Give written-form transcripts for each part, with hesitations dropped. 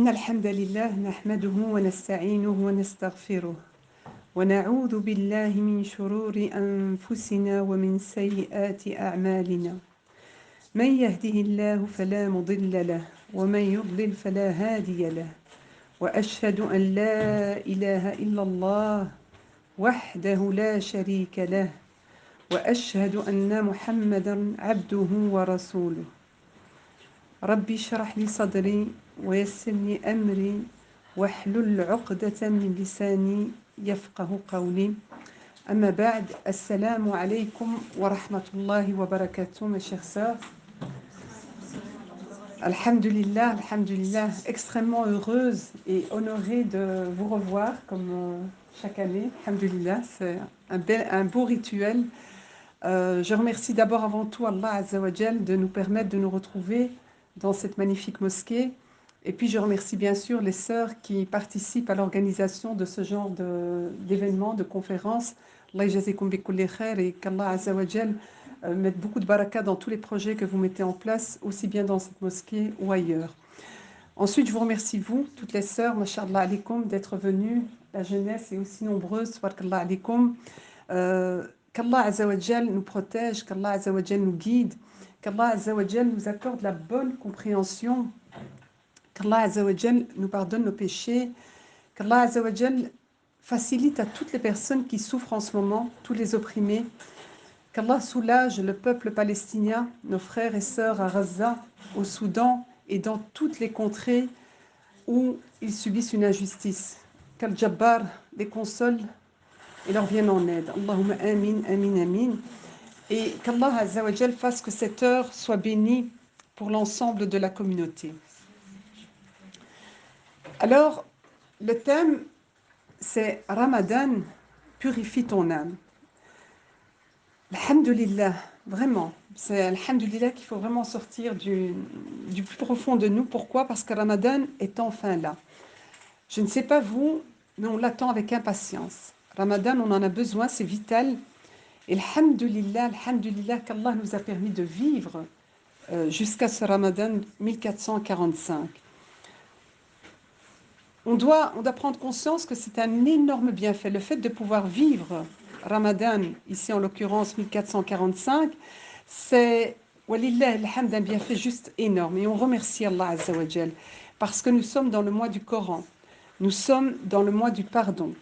إن الحمد لله نحمده ونستعينه ونستغفره ونعوذ بالله من شرور أنفسنا ومن سيئات أعمالنا من يهده الله فلا مضل له ومن يضلل فلا هادي له وأشهد أن لا إله إلا الله وحده لا شريك له وأشهد أن محمدًا عبده ورسوله ربي اشرح لي صدري ويسر لي أمري واحلل عقدة من لساني يفقه قولي أما بعد السلام عليكم ورحمة الله وبركاته mes chères sœurs. Alhamdulillah, extrêmement heureuse et honorée de vous revoir comme chaque année. Alhamdulillah, c'est un beau rituel. Je remercie d'abord avant tout Allah Azza wa Jal de nous permettre de nous retrouver dans cette magnifique mosquée. Et puis je remercie bien sûr les sœurs qui participent à l'organisation de ce genre d'événements, de conférences. Allah yajazikum bi kulli khair et qu'Allah Azza wa Jal mette beaucoup de baraka dans tous les projets que vous mettez en place, aussi bien dans cette mosquée ou ailleurs. Ensuite, je vous remercie vous, toutes les sœurs, mashallah alaikum, d'être venues. La jeunesse est aussi nombreuse, tabarakallah alaikum. Qu'Allah Azza wa Jal nous protège, qu'Allah Azza wa Jal nous guide, qu'Allah Azza wa Jal nous accorde la bonne compréhension, qu'Allah Azza wa Jal nous pardonne nos péchés, qu'Allah Azza wa Jal facilite à toutes les personnes qui souffrent en ce moment, tous les opprimés, qu'Allah soulage le peuple palestinien, nos frères et sœurs à Gaza, au Soudan et dans toutes les contrées où ils subissent une injustice. Qu'Al Jabbar les console et leur vienne en aide. Allahumma amin, amin, amin. Et qu'Allah Azza wa Jal fasse que cette heure soit bénie pour l'ensemble de la communauté. Alors, le thème, c'est Ramadan, purifie ton âme. Alhamdulillah, vraiment, c'est Alhamdulillah qu'il faut vraiment sortir du plus profond de nous. Pourquoi? Parce que Ramadan est enfin là. Je ne sais pas vous, mais on l'attend avec impatience. Ramadan, on en a besoin, c'est vital. Et Alhamdulillah, qu'Allah nous a permis de vivre jusqu'à ce Ramadan 1445. On doit prendre conscience que c'est un énorme bienfait. Le fait de pouvoir vivre Ramadan, ici en l'occurrence 1445, c'est, walillah alhamd, un bienfait juste énorme. Et on remercie Allah Azza wa Jal, parce que nous sommes dans le mois du Coran, nous sommes dans le mois du pardon,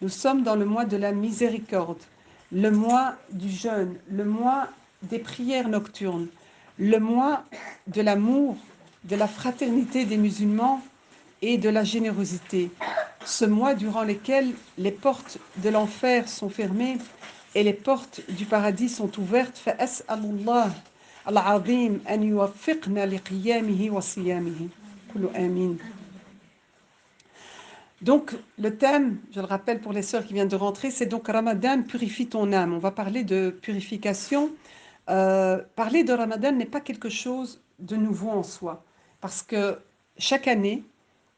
nous sommes dans le mois de la miséricorde, le mois du jeûne, le mois des prières nocturnes, le mois de l'amour, de la fraternité des musulmans et de la générosité. Ce mois durant lequel les portes de l'enfer sont fermées et les portes du paradis sont ouvertes. فَأَسْأَلُ اللَّهَ الْعَظِيمَ أَنْ يُوَفِّقْنَا لِقِيَامِهِ وَصِيَامِهِ. قُلُوا آمين. Donc, le thème, je le rappelle pour les sœurs qui viennent de rentrer, c'est donc Ramadan, purifie ton âme. On va parler de purification. Parler de Ramadan n'est pas quelque chose de nouveau en soi. Parce que chaque année,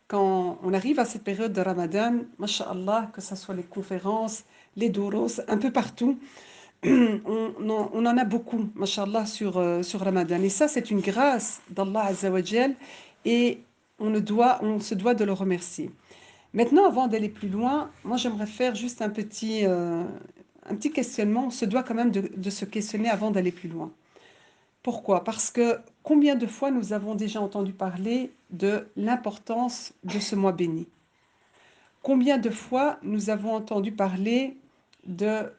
quand on arrive à cette période de Ramadan, masha'Allah, que ce soit les conférences, les douros, un peu partout, on en a beaucoup, masha'Allah, sur Ramadan. Et ça, c'est une grâce d'Allah Azza wa Jal et on se doit de le remercier. Maintenant, avant d'aller plus loin, moi j'aimerais faire juste un petit questionnement. On se doit quand même de se questionner avant d'aller plus loin. Pourquoi? Parce que combien de fois nous avons déjà entendu parler de l'importance de ce mois béni? Combien de fois nous avons entendu parler de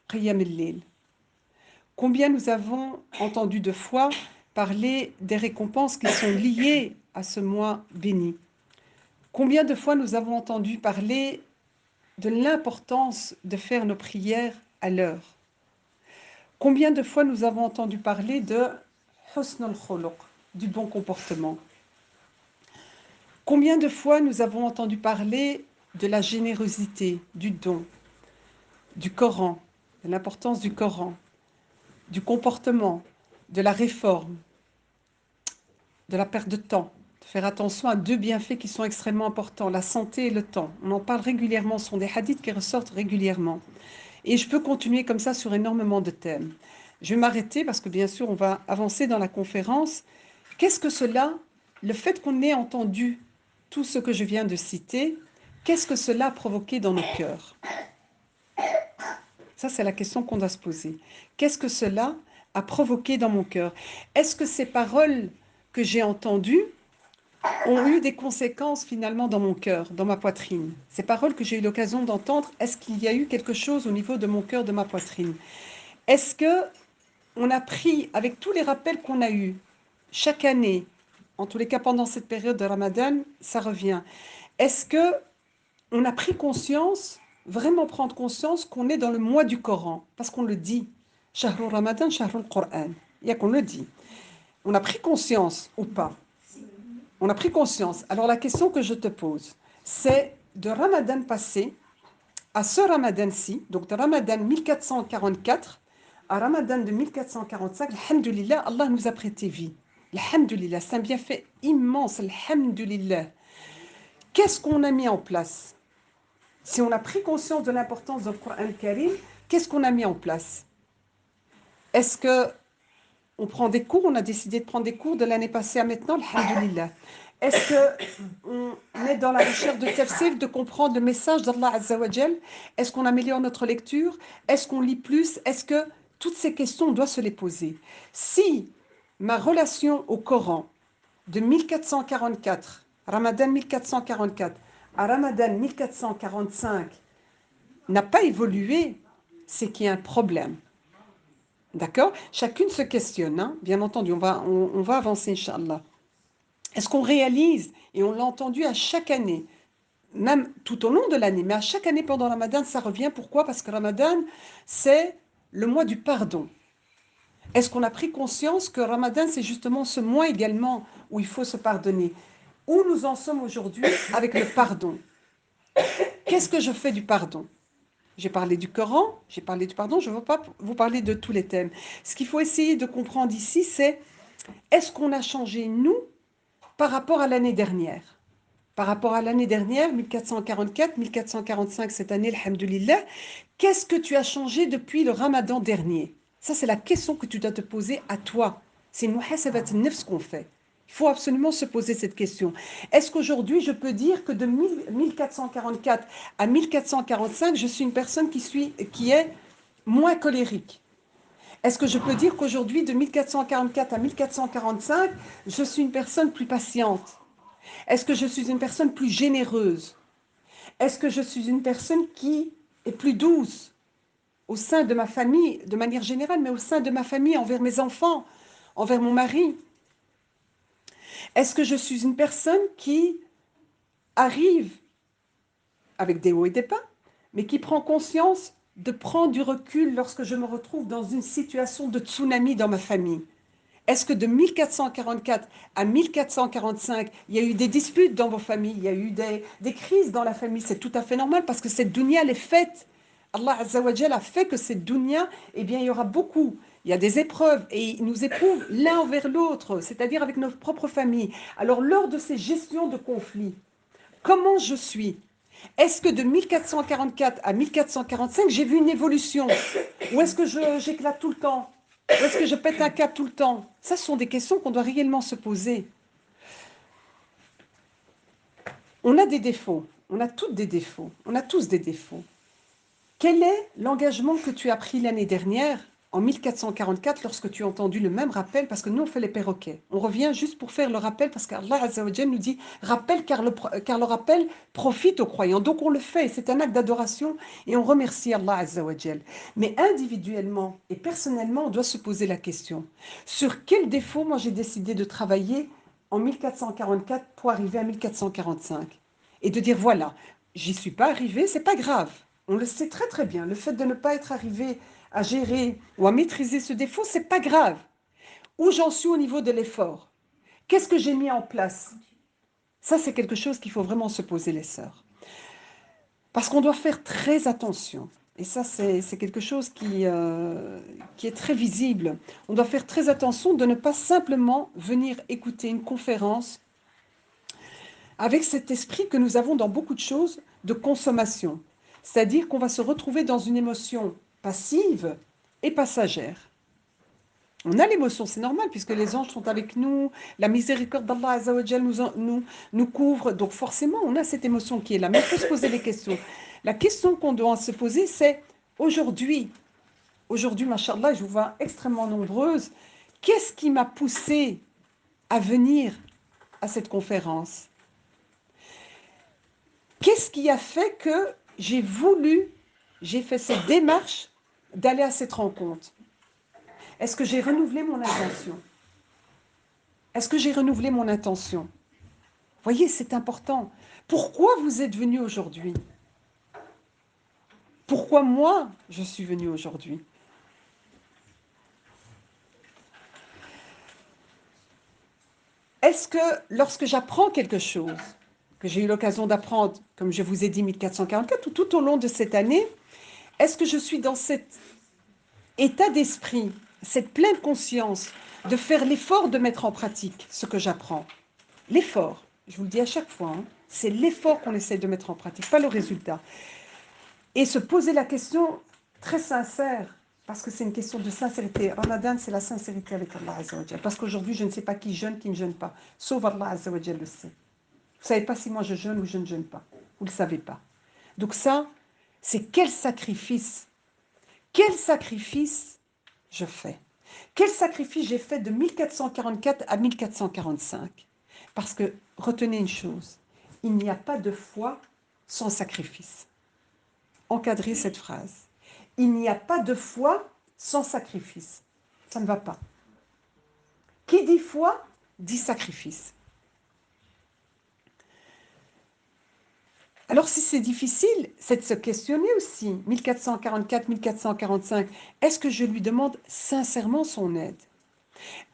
Qiyam al-Layl? Combien nous avons entendu de fois parler des récompenses qui sont liées à ce mois béni? Combien de fois nous avons entendu parler de l'importance de faire nos prières à l'heure? Combien de fois nous avons entendu parler de husn al-khuluq, du bon comportement? Combien de fois nous avons entendu parler de la générosité, du don, du Coran, de l'importance du Coran, du comportement, de la réforme, de la perte de temps, de faire attention à deux bienfaits qui sont extrêmement importants, la santé et le temps. On en parle régulièrement, ce sont des hadiths qui ressortent régulièrement. Et je peux continuer comme ça sur énormément de thèmes. Je vais m'arrêter parce que bien sûr on va avancer dans la conférence. Qu'est-ce que cela? Le fait qu'on ait entendu tout ce que je viens de citer, qu'est-ce que cela a provoqué dans nos cœurs? Ça, c'est la question qu'on doit se poser. Qu'est-ce que cela a provoqué dans mon cœur? Est-ce que ces paroles que j'ai entendues ont eu des conséquences finalement dans mon cœur, dans ma poitrine? Ces paroles que j'ai eu l'occasion d'entendre, est-ce qu'il y a eu quelque chose au niveau de mon cœur, de ma poitrine? Est-ce que on a pris, avec tous les rappels qu'on a eus chaque année, en tous les cas pendant cette période de Ramadan, ça revient. Est-ce que on a pris conscience, vraiment prendre conscience qu'on est dans le mois du Coran? Parce qu'on le dit. Shahrul Ramadan, Shahrul Qur'an. Il y a qu'on le dit. On a pris conscience ou pas? On a pris conscience. Alors la question que je te pose, c'est de Ramadan passé à ce Ramadan-ci, donc de Ramadan 1444 à Ramadan de 1445, alhamdoulilah, Allah nous a prêté vie. Alhamdoulilah, c'est un bienfait immense, alhamdoulilah. Qu'est-ce qu'on a mis en place? Si on a pris conscience de l'importance du Coran Karim, qu'est-ce qu'on a mis en place? Est-ce que on prend des cours? On a décidé de prendre des cours de l'année passée à maintenant, alhamdoulilah. Est-ce qu'on est dans la recherche de tafsir, de comprendre le message d'Allah Azza wa Jal? Est-ce qu'on améliore notre lecture? Est-ce qu'on lit plus? Est-ce que toutes ces questions, on doit se les poser? Si ma relation au Coran de 1444, Ramadan 1444, à Ramadan 1445 n'a pas évolué, c'est qu'il y a un problème. D'accord? Chacune se questionne, hein? Bien entendu, on va avancer, Inch'Allah. Est-ce qu'on réalise, et on l'a entendu à chaque année, même tout au long de l'année, mais à chaque année pendant Ramadan, ça revient. Pourquoi? Parce que Ramadan, c'est le mois du pardon. Est-ce qu'on a pris conscience que Ramadan, c'est justement ce mois également où il faut se pardonner? Où nous en sommes aujourd'hui avec le pardon? Qu'est-ce que je fais du pardon? J'ai parlé du Coran, j'ai parlé du pardon, je ne veux pas vous parler de tous les thèmes. Ce qu'il faut essayer de comprendre ici, c'est est-ce qu'on a changé, nous, par rapport à l'année dernière? Par rapport à l'année dernière, 1444, 1445 cette année, alhamdoulilah, qu'est-ce que tu as changé depuis le Ramadan dernier? Ça, c'est la question que tu dois te poser à toi. C'est une muhasabat nafs qu'on fait. Il faut absolument se poser cette question. Est-ce qu'aujourd'hui, je peux dire que de 1444 à 1445, je suis une personne qui est moins colérique? Est-ce que je peux dire qu'aujourd'hui, de 1444 à 1445, je suis une personne plus patiente? Est-ce que je suis une personne plus généreuse? Est-ce que je suis une personne qui est plus douce au sein de ma famille, de manière générale, mais au sein de ma famille, envers mes enfants, envers mon mari? Est-ce que je suis une personne qui arrive avec des hauts et des bas, mais qui prend conscience de prendre du recul lorsque je me retrouve dans une situation de tsunami dans ma famille? Est-ce que de 1444 à 1445, il y a eu des disputes dans vos familles, il y a eu des crises dans la famille? C'est tout à fait normal parce que cette dunya, elle est faite. Allah Azza wa Jal a fait que cette dunya, eh bien, il y aura beaucoup. Il y a des épreuves et il nous éprouve l'un envers l'autre, c'est-à-dire avec notre propre famille. Alors, lors de ces gestions de conflits, comment je suis? Est-ce que de 1444 à 1445, j'ai vu une évolution? Ou est-ce que j'éclate tout le temps? Ou est-ce que je pète un câble tout le temps? Ça, ce sont des questions qu'on doit réellement se poser. On a des défauts. On a toutes des défauts. On a tous des défauts. Quel est l'engagement que tu as pris l'année dernière, en 1444, lorsque tu as entendu le même rappel? Parce que nous, on fait les perroquets. On revient juste pour faire le rappel, parce qu'Allah Azza wa Jal nous dit « rappel, car le rappel profite aux croyants ». Donc on le fait, c'est un acte d'adoration, et on remercie Allah Azza wa Jal. Mais individuellement et personnellement, on doit se poser la question. Sur quel défaut, moi, j'ai décidé de travailler en 1444 pour arriver à 1445? Et de dire, voilà, j'y suis pas arrivé, c'est pas grave. On le sait très très bien. Le fait de ne pas être arrivé à gérer ou à maîtriser ce défaut, c'est pas grave. Où j'en suis au niveau de l'effort? Qu'est-ce que j'ai mis en place? Ça, c'est quelque chose qu'il faut vraiment se poser, les sœurs. Parce qu'on doit faire très attention. Et ça, c'est quelque chose qui est très visible. On doit faire très attention de ne pas simplement venir écouter une conférence avec cet esprit que nous avons dans beaucoup de choses de consommation. C'est-à-dire qu'on va se retrouver dans une émotion passive et passagère. On a l'émotion, c'est normal, puisque les anges sont avec nous, la miséricorde d'Allah Azza wa Jal nous couvre, donc forcément, on a cette émotion qui est là. Mais il faut se poser des questions. La question qu'on doit se poser, c'est aujourd'hui, machallah, je vous vois extrêmement nombreuses, qu'est-ce qui m'a poussée à venir à cette conférence? Qu'est-ce qui a fait que j'ai fait cette démarche d'aller à cette rencontre? Est-ce que j'ai renouvelé mon intention? Est-ce que j'ai renouvelé mon intention? Vous voyez, c'est important. Pourquoi vous êtes venu aujourd'hui? Pourquoi moi, je suis venu aujourd'hui? Est-ce que lorsque j'apprends quelque chose, que j'ai eu l'occasion d'apprendre, comme je vous ai dit, 1444, ou tout au long de cette année, est-ce que je suis dans cet état d'esprit, cette pleine conscience de faire l'effort de mettre en pratique ce que j'apprends? L'effort, je vous le dis à chaque fois, hein, c'est l'effort qu'on essaie de mettre en pratique, pas le résultat. Et se poser la question très sincère, parce que c'est une question de sincérité. Ramadan, c'est la sincérité avec Allah Azza wa Jal. Parce qu'aujourd'hui, je ne sais pas qui jeûne, qui ne jeûne pas. Sauf Allah Azza wa Jal le sait. Vous ne savez pas si moi je jeûne ou je ne jeûne pas. Vous ne le savez pas. Donc ça, c'est quel sacrifice je fais. Quel sacrifice j'ai fait de 1444 à 1445. Parce que, retenez une chose, il n'y a pas de foi sans sacrifice. Encadrer cette phrase. Il n'y a pas de foi sans sacrifice. Ça ne va pas. Qui dit foi, dit sacrifice. Alors si c'est difficile, c'est de se questionner aussi. 1444, 1445, est-ce que je lui demande sincèrement son aide?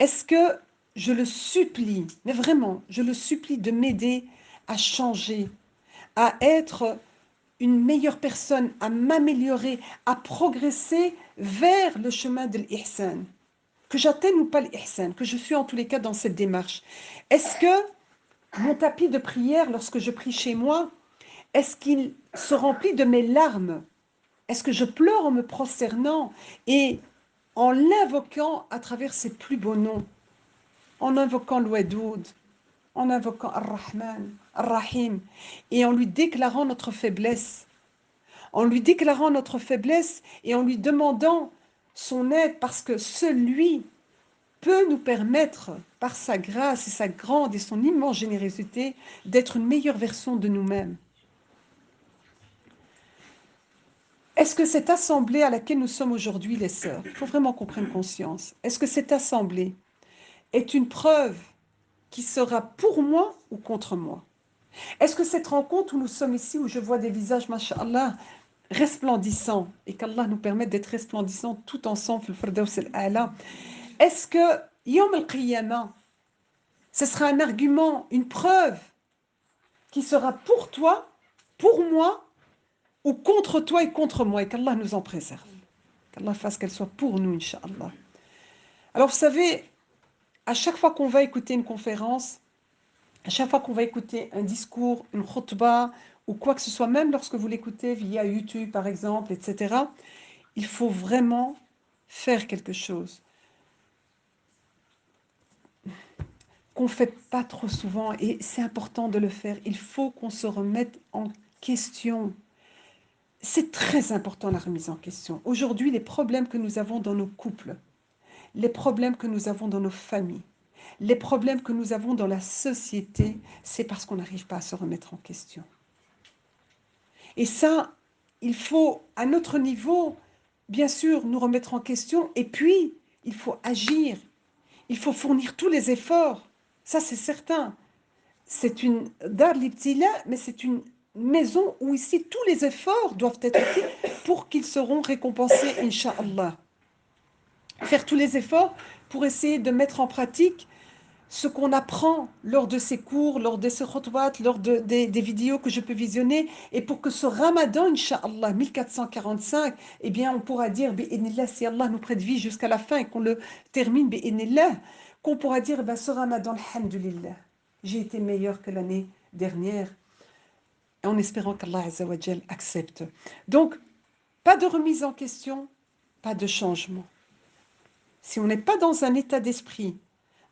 Est-ce que je le supplie, mais vraiment, je le supplie de m'aider à changer, à être une meilleure personne, à m'améliorer, à progresser vers le chemin de l'ihsan. Que j'atteigne ou pas l'ihsan, que je suis en tous les cas dans cette démarche. Est-ce que mon tapis de prière, lorsque je prie chez moi, est-ce qu'il se remplit de mes larmes? Est-ce que je pleure en me prosternant et en l'invoquant à travers ses plus beaux noms, en invoquant l'Ouadoud, en invoquant Ar-Rahman, Ar-Rahim, et en lui déclarant notre faiblesse, et en lui demandant son aide, parce que celui peut nous permettre, par sa grâce et sa grande et son immense générosité, d'être une meilleure version de nous-mêmes. Est-ce que cette assemblée à laquelle nous sommes aujourd'hui, les sœurs, il faut vraiment qu'on prenne conscience, est-ce que cette assemblée est une preuve qui sera pour moi ou contre moi? Est-ce que cette rencontre où nous sommes ici, où je vois des visages, masha'Allah, resplendissants, et qu'Allah nous permette d'être resplendissants tout ensemble, le Firdaus al-A'la, est-ce que Yom al-Qiyamah, ce sera un argument, une preuve qui sera pour toi, pour moi, ou contre toi et contre moi, et qu'Allah nous en préserve. Qu'Allah fasse qu'elle soit pour nous, Inch'Allah. Alors, vous savez, à chaque fois qu'on va écouter une conférence, à chaque fois qu'on va écouter un discours, une khutbah, ou quoi que ce soit, même lorsque vous l'écoutez via YouTube, par exemple, etc., il faut vraiment faire quelque chose qu'on ne fait pas trop souvent, et c'est important de le faire. Il faut qu'on se remette en question. C'est très important la remise en question. Aujourd'hui, les problèmes que nous avons dans nos couples, les problèmes que nous avons dans nos familles, les problèmes que nous avons dans la société, c'est parce qu'on n'arrive pas à se remettre en question. Et ça, il faut, à notre niveau, bien sûr, nous remettre en question, et puis, il faut agir, il faut fournir tous les efforts, ça c'est certain. C'est une dar l'ibtila, mais c'est une maison où ici tous les efforts doivent être faits pour qu'ils seront récompensés, Inch'Allah. Faire tous les efforts pour essayer de mettre en pratique ce qu'on apprend lors de ces cours, lors de ces khutbahs, lors des vidéos que je peux visionner, et pour que ce Ramadan, Inch'Allah, 1445, eh bien, on pourra dire, bi'idnillah, si Allah nous prête vie jusqu'à la fin et qu'on le termine, bi'idnillah, qu'on pourra dire, ben, ce Ramadan, alhamdulillah, j'ai été meilleur que l'année dernière, en espérant qu'Allah Azza wa Jal accepte. Donc, pas de remise en question, pas de changement. Si on n'est pas dans un état d'esprit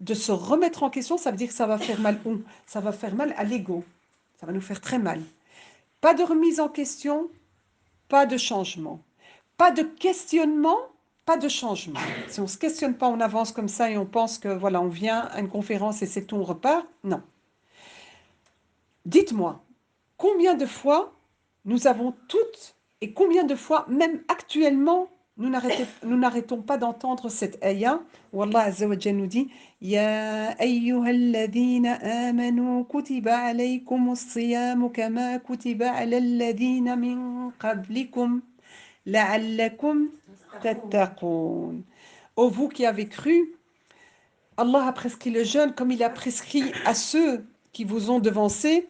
de se remettre en question, ça veut dire que ça va faire mal où? Ça va faire mal à l'ego. Ça va nous faire très mal. Pas de remise en question, pas de changement. Pas de questionnement, pas de changement. Si on ne se questionne pas, on avance comme ça et on pense que voilà, on vient à une conférence et c'est tout, on repart. Non. Dites-moi, combien de fois nous avons toutes et combien de fois, même actuellement, nous n'arrêtons pas d'entendre cette ayah où Allah Azza wa Jalla nous dit Ya ayyuhalladhina amanu kutiba alaykumus siyamu kama kutiba alal ladhina min qablikum la'allakum tattaqun. Ô vous qui avez cru, Allah a prescrit le jeûne comme il a prescrit à ceux qui vous ont devancés,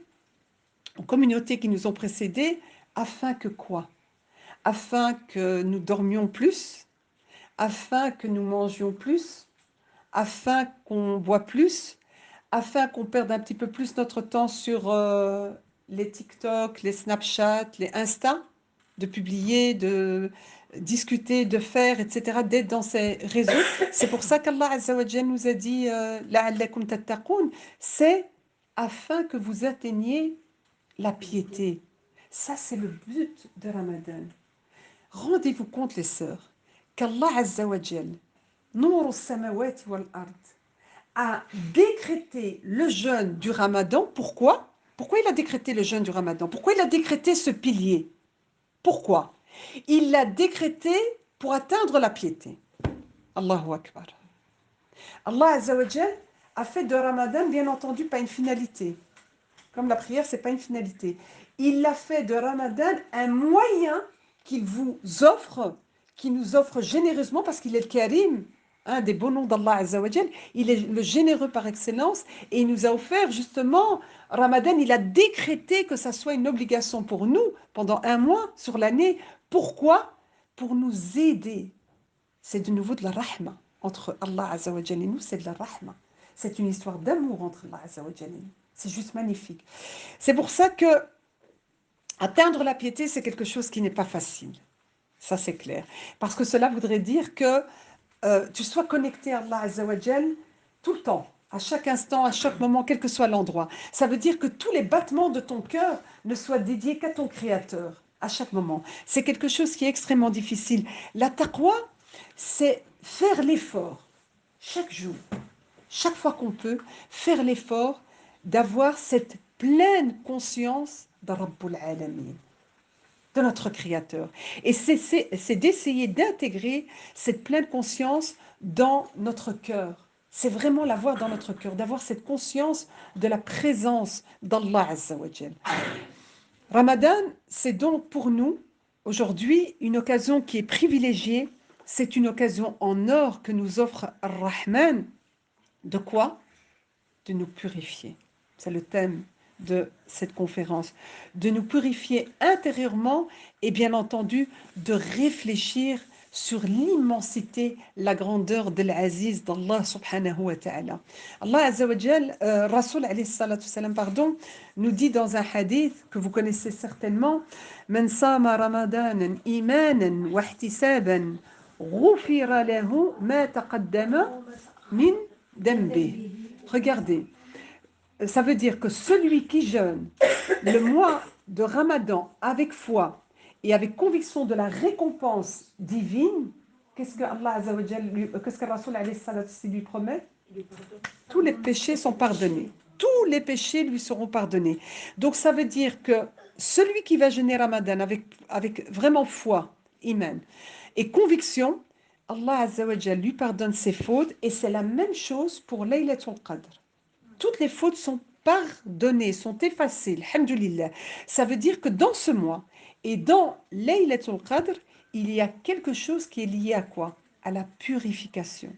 aux communautés qui nous ont précédés, afin que quoi? Afin que nous dormions plus, afin que nous mangions plus, afin qu'on boit plus, afin qu'on perde un petit peu plus notre temps sur les TikTok, les Snapchat, les Insta, de publier, de discuter, de faire, etc., d'être dans ces réseaux. C'est pour ça qu'Allah Azza wa Jalla nous a dit la'allakum tattaqoun, c'est afin que vous atteigniez la piété. Ça, c'est le but de Ramadan. Rendez-vous compte, les sœurs, qu'Allah Azza wa Jalla, Nour as-samawati wal ard, a décrété le jeûne du Ramadan. Pourquoi? Pourquoi il a décrété le jeûne du Ramadan? Pourquoi il a décrété ce pilier? Pourquoi? Il l'a décrété pour atteindre la piété. Allahu Akbar. Allah Azza wa Jal a fait de Ramadan, bien entendu, pas une finalité. Comme la prière, c'est pas une finalité. Il a fait de Ramadan un moyen qu'il vous offre, qu'il nous offre généreusement parce qu'il est le Karim, un des beaux noms d'Allah Azza wa Jal. Il est le généreux par excellence et il nous a offert justement Ramadan. Il a décrété que ça soit une obligation pour nous pendant un mois sur l'année. Pourquoi? Pour nous aider. C'est de nouveau de la rahma entre Allah Azza wa Jal et nous, c'est de la rahma. C'est une histoire d'amour entre Allah Azza wa Jal et nous. C'est juste magnifique. C'est pour ça que atteindre la piété, c'est quelque chose qui n'est pas facile. Ça, c'est clair. Parce que cela voudrait dire que tu sois connecté à Allah Azza wa Jal tout le temps, à chaque instant, à chaque moment, quel que soit l'endroit. Ça veut dire que tous les battements de ton cœur ne soient dédiés qu'à ton Créateur, à chaque moment. C'est quelque chose qui est extrêmement difficile. La taqwa, c'est faire l'effort, chaque jour, chaque fois qu'on peut, faire l'effort d'avoir cette pleine conscience de Rabbul Alamin, de notre Créateur. Et c'est d'essayer d'intégrer cette pleine conscience dans notre cœur. C'est vraiment l'avoir dans notre cœur, d'avoir cette conscience de la présence d'Allah Azza wa Jal. Ramadan, c'est donc pour nous, aujourd'hui, une occasion qui est privilégiée. C'est une occasion en or que nous offre Ar-Rahman. De quoi? De nous purifier. C'est le thème de cette conférence. De nous purifier intérieurement et bien entendu de réfléchir sur l'immensité, la grandeur de l'Aziz d'Allah subhanahu wa ta'ala. Allah Azza wa Jal, Rasoul alayhi salatu salam, pardon, nous dit dans un hadith que vous connaissez certainement, Man sama ramadanan imanan wa ihtisaban ghufira lahu ma taqaddama min dambi. Regardez, ça veut dire que celui qui jeûne le mois de Ramadan avec foi et avec conviction de la récompense divine, qu'est-ce que Allah Azza wa Jal qu'est-ce que Rasoul alayhi salatu lui promet? Tous les péchés sont pardonnés. Tous les péchés lui seront pardonnés. Donc ça veut dire que celui qui va jeûner Ramadan avec vraiment foi, iman, et conviction, Allah Azza wa Jal lui pardonne ses fautes et c'est la même chose pour Laylatul Qadr. Toutes les fautes sont pardonnées, sont effacées, alhamdoulilah. Ça veut dire que dans ce mois et dans Laylatul Qadr, il y a quelque chose qui est lié à quoi? À la purification.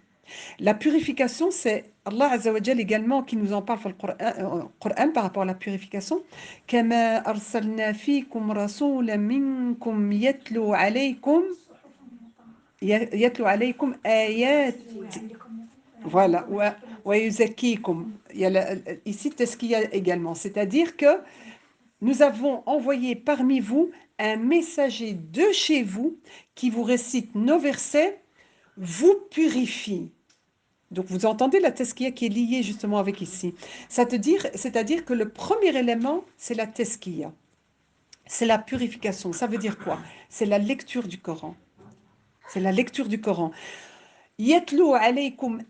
La purification, c'est Allah Azza wa Jal également qui nous en parle dans le Coran par rapport à la purification. كما أرسلنا فيكم رسولا منكم يتلو عليكم آيات. Voilà, ici Tazkiya également, c'est-à-dire que nous avons envoyé parmi vous un messager de chez vous qui vous récite nos versets vous purifie. Donc vous entendez la tezkiya qui est liée justement avec ici. C'est-à-dire que le premier élément, c'est la tezkiya. C'est la purification. Ça veut dire quoi? C'est la lecture du Coran. C'est la lecture du Coran. Yatlou alaykum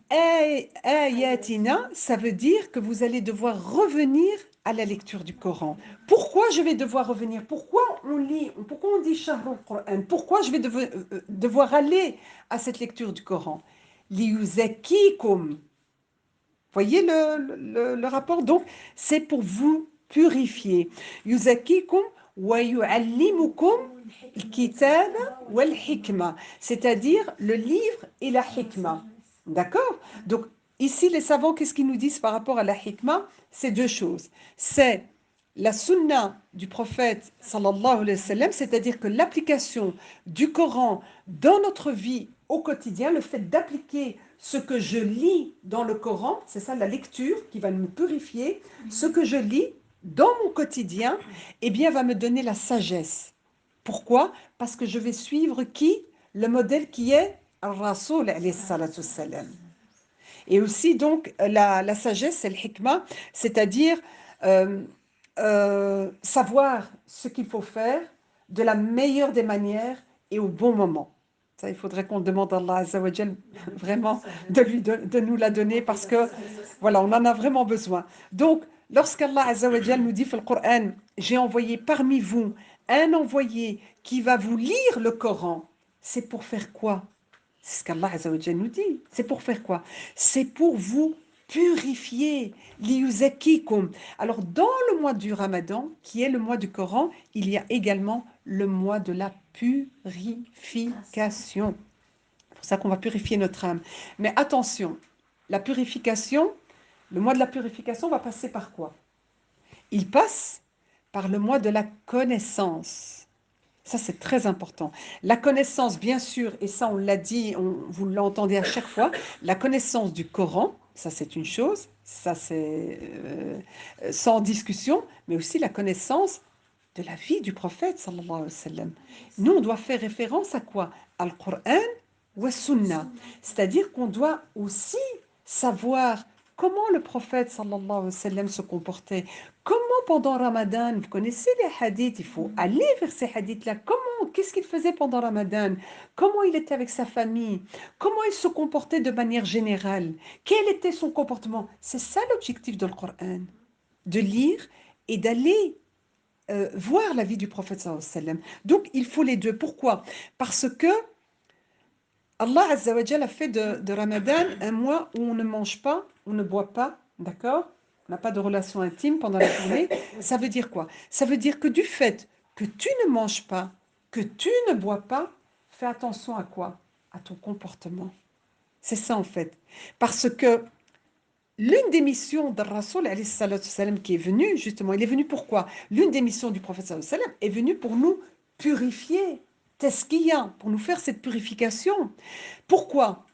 ayatina, ça veut dire que vous allez devoir revenir à la lecture du Coran. Pourquoi je vais devoir revenir? Pourquoi on lit? Pourquoi on dit Shahrul Qur'an? Pourquoi je vais devoir aller à cette lecture du Coran? Liyuzakikum. Voyez le rapport? Donc, c'est pour vous purifier. Yuzakikum wa yu'allimukum al-kitab wal hikma, c'est-à-dire le livre et la hikma. D'accord? Donc, ici, les savants, qu'est-ce qu'ils nous disent par rapport à la hikma? C'est deux choses. C'est la sunna du prophète sallallahu alayhi wa sallam, c'est-à-dire que l'application du Coran dans notre vie au quotidien, le fait d'appliquer ce que je lis dans le Coran, c'est ça la lecture qui va me purifier, ce que je lis dans mon quotidien, eh bien, va me donner la sagesse. Pourquoi? Parce que je vais suivre qui? Le modèle qui est Al-Rasoul alayhi salatu salam. Et aussi, donc, la sagesse, c'est le hikmah, c'est-à-dire savoir ce qu'il faut faire de la meilleure des manières et au bon moment. Ça, il faudrait qu'on demande à Allah Azza wa Jal vraiment de nous la donner parce que, voilà, on en a vraiment besoin. Donc, lorsqu'Allah Azza wa Jal nous dit dans le Coran, j'ai envoyé parmi vous un envoyé qui va vous lire le Coran, c'est pour faire quoi? C'est ce qu'Allah Azza wa Jal nous dit. C'est pour faire quoi? C'est pour vous purifier. Liyuzakikum. Alors, dans le mois du Ramadan, qui est le mois du Coran, il y a également le mois de la purification. C'est pour ça qu'on va purifier notre âme. Mais attention, la purification, le mois de la purification va passer par quoi? Il passe par le mois de la connaissance. Ça, c'est très important. La connaissance, bien sûr, et ça, on l'a dit, vous l'entendez à chaque fois, la connaissance du Coran, ça, c'est une chose, ça, c'est sans discussion, mais aussi la connaissance de la vie du prophète, sallallahu alayhi wa sallam. Nous, on doit faire référence à quoi? Al-Qur'an wa Sunnah. C'est-à-dire qu'on doit aussi savoir comment le prophète, sallallahu alayhi wa sallam, se comportait. Comment pendant Ramadan, vous connaissez les hadiths, il faut aller vers ces hadiths-là. Comment, qu'est-ce qu'il faisait pendant Ramadan? Comment il était avec sa famille? Comment il se comportait de manière générale? Quel était son comportement? C'est ça l'objectif de Coran, de lire et d'aller voir la vie du prophète sallallahu alayhi wa sallam. Donc il faut les deux. Pourquoi? Parce que Allah Azza wa Jal a fait de Ramadan un mois où on ne mange pas, on ne boit pas, d'accord? On n'a pas de relation intime pendant la journée. Ça veut dire quoi? Ça veut dire que du fait que tu ne manges pas, que tu ne bois pas, fais attention à quoi? À ton comportement. C'est ça en fait. Parce que l'une des missions de Rasoul alayhi salatu salam qui est venue, justement, il est venu pourquoi? L'une des missions du prophète sallallahu alayhi wa sallam est venue pour nous purifier, tezkiya, pour nous faire cette purification. Pourquoi?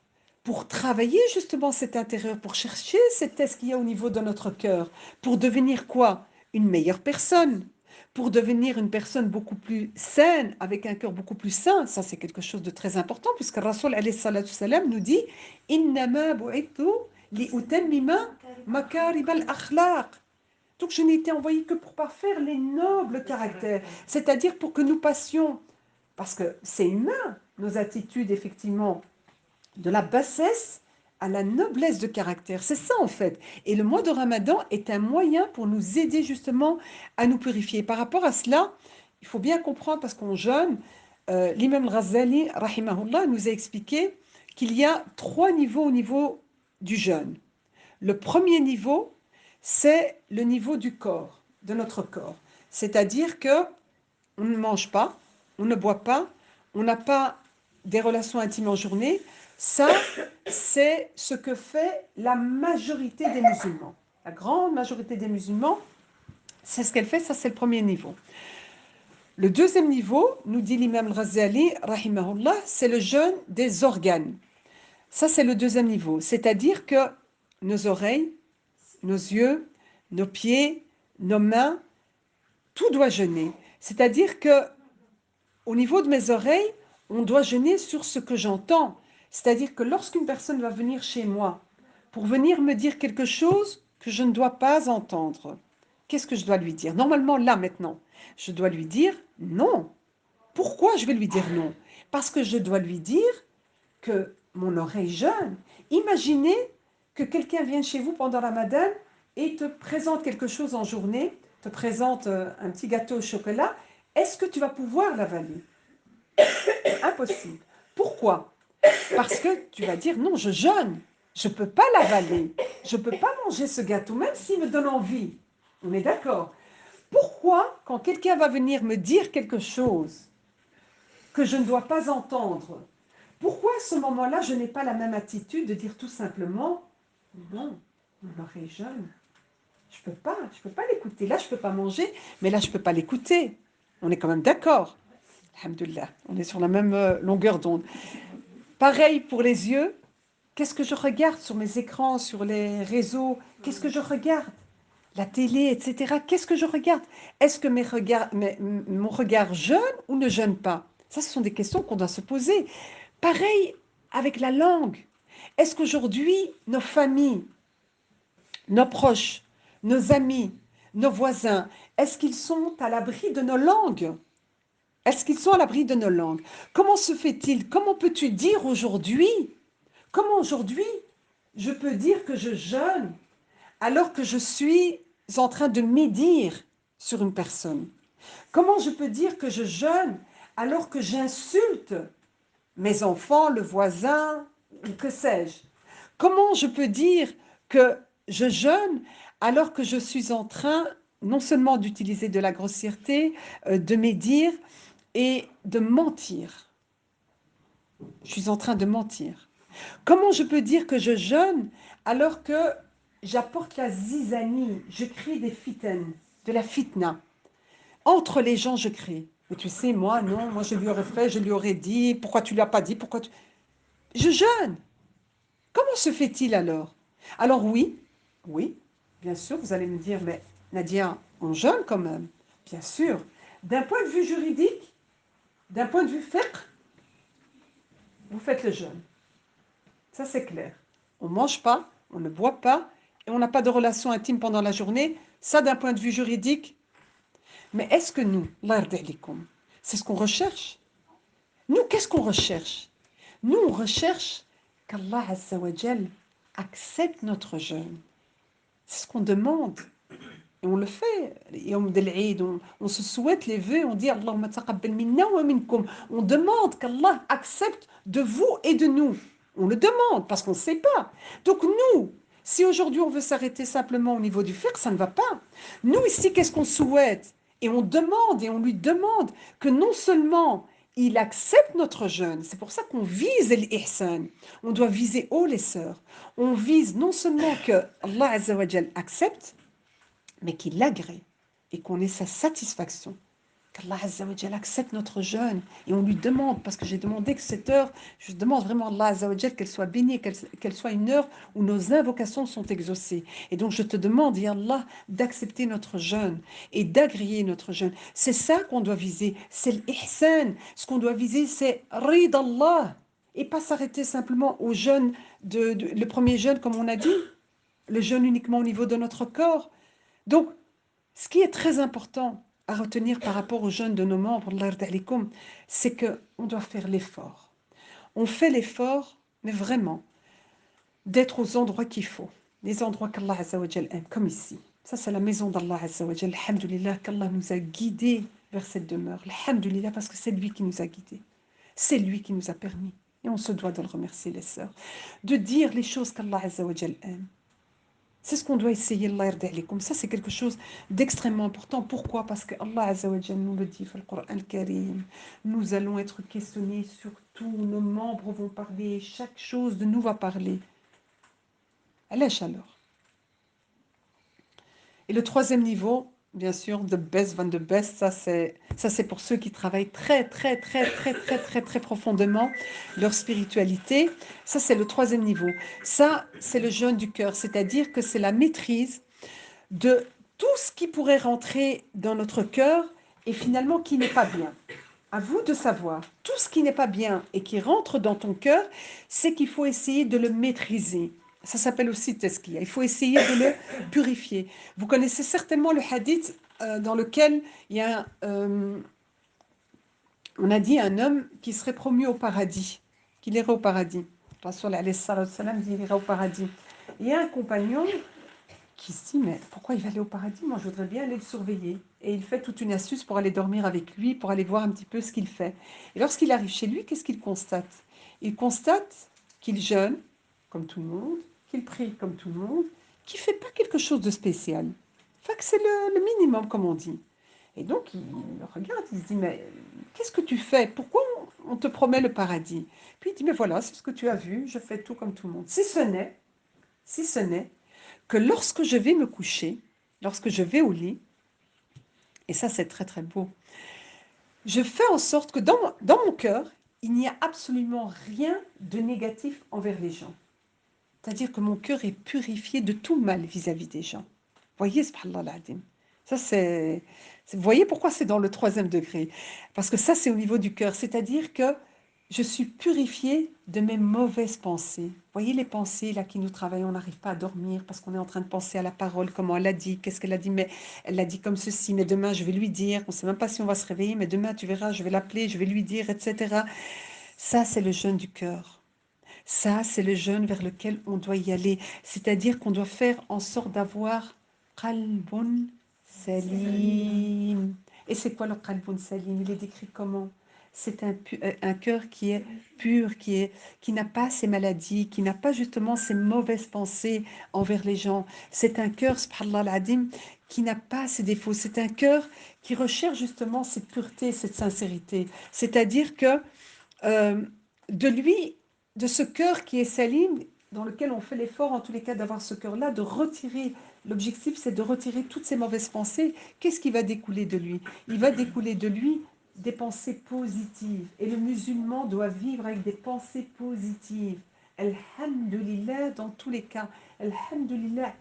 Pour travailler justement cet intérieur, pour chercher cette tezkiya au niveau de notre cœur, pour devenir quoi? Une meilleure personne, pour devenir une personne beaucoup plus saine, avec un cœur beaucoup plus sain. Ça, c'est quelque chose de très important, puisque Rasoul alayhi salatu salam nous dit « Innama bu'ithu li'utammima makarib al-akhlaq » Donc, je n'ai été envoyé que pour parfaire les nobles caractères, c'est-à-dire pour que nous passions, parce que c'est humain, nos attitudes, effectivement, de la bassesse à la noblesse de caractère. C'est ça en fait. Et le mois de Ramadan est un moyen pour nous aider justement à nous purifier. Par rapport à cela, il faut bien comprendre, parce qu'on jeûne, l'imam Ghazali, rahimahullah, nous a expliqué qu'il y a trois niveaux au niveau du jeûne. Le premier niveau, c'est le niveau du corps, de notre corps. C'est-à-dire que on ne mange pas, on ne boit pas, on n'a pas des relations intimes en journée. Ça, c'est ce que fait la majorité des musulmans. La grande majorité des musulmans, c'est ce qu'elle fait, ça c'est le premier niveau. Le deuxième niveau, nous dit l'imam al-Ghazali, rahimahullah, c'est le jeûne des organes. Ça c'est le deuxième niveau, c'est-à-dire que nos oreilles, nos yeux, nos pieds, nos mains, tout doit jeûner. C'est-à-dire que au niveau de mes oreilles, on doit jeûner sur ce que j'entends. C'est-à-dire que lorsqu'une personne va venir chez moi pour venir me dire quelque chose que je ne dois pas entendre, qu'est-ce que je dois lui dire? Normalement, là, maintenant, je dois lui dire non. Pourquoi je vais lui dire non? Parce que je dois lui dire que mon oreille jeûne. Imaginez que quelqu'un vienne chez vous pendant Ramadan et te présente quelque chose en journée, te présente un petit gâteau au chocolat. Est-ce que tu vas pouvoir l'avaler? Impossible. Pourquoi? Parce que tu vas dire non, je jeûne. Je ne peux pas l'avaler. Je ne peux pas manger ce gâteau, même s'il me donne envie. On est d'accord? Pourquoi, quand quelqu'un va venir me dire quelque chose que je ne dois pas entendre, pourquoi à ce moment-là, je n'ai pas la même attitude de dire tout simplement non, mon oreille jeune, je peux pas l'écouter. Là, je peux pas manger, mais là, je peux pas l'écouter. On est quand même d'accord. Alhamdoulilah, on est sur la même longueur d'onde. Pareil pour les yeux. Qu'est-ce que je regarde sur mes écrans, sur les réseaux? Qu'est-ce que je regarde? La télé, etc. Qu'est-ce que je regarde? Est-ce que mon regard jeûne ou ne jeûne pas? Ça, ce sont des questions qu'on doit se poser. Pareil avec la langue. Est-ce qu'aujourd'hui, nos familles, nos proches, nos amis, nos voisins, est-ce qu'ils sont à l'abri de nos langues? Est-ce qu'ils sont à l'abri de nos langues? Comment se fait-il? Comment peux-tu dire aujourd'hui? Comment aujourd'hui je peux dire que je jeûne alors que je suis en train de médire sur une personne? Comment je peux dire que je jeûne alors que j'insulte mes enfants, le voisin, que sais-je? Comment je peux dire que je jeûne alors que je suis en train non seulement d'utiliser de la grossièreté, de médire et de mentir? Je suis en train de mentir. Comment je peux dire que je jeûne alors que j'apporte la zizanie, je crée des fitanes, de la fitna? Entre les gens, je crée. Mais tu sais, moi, non, moi je lui aurais fait, je lui aurais dit, pourquoi tu ne lui as pas dit, pourquoi tu... Je jeûne. Comment se fait-il alors? Alors oui, oui, bien sûr, vous allez me dire, mais Nadia, on jeûne quand même. Bien sûr. D'un point de vue juridique, d'un point de vue fiqh, vous faites le jeûne. Ça, c'est clair. On ne mange pas, on ne boit pas, et on n'a pas de relation intime pendant la journée. Ça, d'un point de vue juridique. Mais est-ce que nous, c'est ce qu'on recherche? Nous, qu'est-ce qu'on recherche? Nous, on recherche qu'Allah Azza wa Jal accepte notre jeûne. C'est ce qu'on demande. Et on le fait. On se souhaite les vœux, on dit Allahumma taqabbal minna wa minkum. On demande qu'Allah accepte de vous et de nous. On le demande parce qu'on ne sait pas. Donc nous, si aujourd'hui on veut s'arrêter simplement au niveau du fiqh, ça ne va pas. Nous ici, qu'est-ce qu'on souhaite? Et on demande et on lui demande que non seulement il accepte notre jeûne, c'est pour ça qu'on vise l'ihsan. On doit viser haut les sœurs. On vise non seulement que Allah Azza wa Jal accepte, mais qu'il l'agrée et qu'on ait sa satisfaction. Qu'Allah Azza wa Jal accepte notre jeûne et on lui demande, parce que j'ai demandé que cette heure, je demande vraiment à Allah Azza wa Jal qu'elle soit bénie, qu'elle soit une heure où nos invocations sont exaucées. Et donc je te demande, ya Allah, d'accepter notre jeûne et d'agréer notre jeûne. C'est ça qu'on doit viser, c'est l'ihsan. Ce qu'on doit viser, c'est rid Allah et pas s'arrêter simplement au jeûne, le premier jeûne comme on a dit, le jeûne uniquement au niveau de notre corps. Donc, ce qui est très important à retenir par rapport aux jeunes de nos membres, c'est qu'on doit faire l'effort. On fait l'effort, mais vraiment, d'être aux endroits qu'il faut. Les endroits qu'Allah Azza wa Jal aime, comme ici. Ça, c'est la maison d'Allah Azza wa Jal. Alhamdulillah, qu'Allah nous a guidés vers cette demeure. Alhamdulillah, parce que c'est lui qui nous a guidés. C'est lui qui nous a permis. Et on se doit de le remercier, les sœurs. De dire les choses qu'Allah Azza wa Jal aime. C'est ce qu'on doit essayer, Allah yarda alaykoum. Ça, c'est quelque chose d'extrêmement important. Pourquoi? Parce que Allah Azza wa Jal nous le dit dans le Coran al-Karim. Nous allons être questionnés sur tout. Nos membres vont parler. Chaque chose de nous va parler. Allèche alors. Et le troisième niveau, bien sûr, the best van the best, ça c'est pour ceux qui travaillent très profondément leur spiritualité. Ça c'est le troisième niveau. Ça c'est le jeûne du cœur, c'est-à-dire que c'est la maîtrise de tout ce qui pourrait rentrer dans notre cœur et finalement qui n'est pas bien. À vous de savoir. Tout ce qui n'est pas bien et qui rentre dans ton cœur, c'est qu'il faut essayer de le maîtriser. Ça s'appelle aussi tazkiya. Il faut essayer de le purifier. Vous connaissez certainement le hadith dans lequel il y a, on a dit un homme qui serait promu au paradis, qu'il irait au paradis. Rasoul alayhi salatu wassalam dit qu'il irait au paradis. Il y a un compagnon qui se dit, mais pourquoi il va aller au paradis? Moi, je voudrais bien aller le surveiller. Et il fait toute une astuce pour aller dormir avec lui, pour aller voir un petit peu ce qu'il fait. Et lorsqu'il arrive chez lui, qu'est-ce qu'il constate? Il constate qu'il jeûne, comme tout le monde, qu'il prie comme tout le monde, qu'il ne fait pas quelque chose de spécial. Enfin, que c'est le minimum, comme on dit. Et donc, il le regarde, il se dit, mais qu'est-ce que tu fais? Pourquoi on te promet le paradis? Puis il dit, mais voilà, c'est ce que tu as vu, je fais tout comme tout le monde. Si ce n'est que lorsque je vais me coucher, lorsque je vais au lit, et ça c'est très très beau, je fais en sorte que dans mon cœur, il n'y a absolument rien de négatif envers les gens. C'est-à-dire que mon cœur est purifié de tout mal vis-à-vis des gens. Vous voyez, subhanallah al-azim. Ça, vous voyez pourquoi c'est dans le troisième degré? Parce que ça, c'est au niveau du cœur. C'est-à-dire que je suis purifiée de mes mauvaises pensées. Vous voyez les pensées là qui nous travaillent, on n'arrive pas à dormir parce qu'on est en train de penser à la parole, comment elle a dit, qu'est-ce qu'elle a dit, mais elle l'a dit comme ceci, mais demain je vais lui dire, on ne sait même pas si on va se réveiller, mais demain tu verras, je vais l'appeler, je vais lui dire, etc. Ça, c'est le jeûne du cœur. Ça, c'est le jeûne vers lequel on doit y aller. C'est-à-dire qu'on doit faire en sorte d'avoir qalbun salim. Et c'est quoi le qalbun salim? Il est décrit comment? C'est un cœur qui est pur, qui n'a pas ces maladies, qui n'a pas justement ces mauvaises pensées envers les gens. C'est un cœur, subhanallah al-adim, qui n'a pas ces défauts. C'est un cœur qui recherche justement cette pureté, cette sincérité. C'est-à-dire que euh, de lui, de ce cœur qui est salim, dans lequel on fait l'effort, en tous les cas, d'avoir ce cœur-là, de retirer, l'objectif, c'est de retirer toutes ces mauvaises pensées. Qu'est-ce qui va découler de lui? Il va découler de lui des pensées positives. Et le musulman doit vivre avec des pensées positives. Alhamdulillah, dans tous les cas. Alhamdulillah,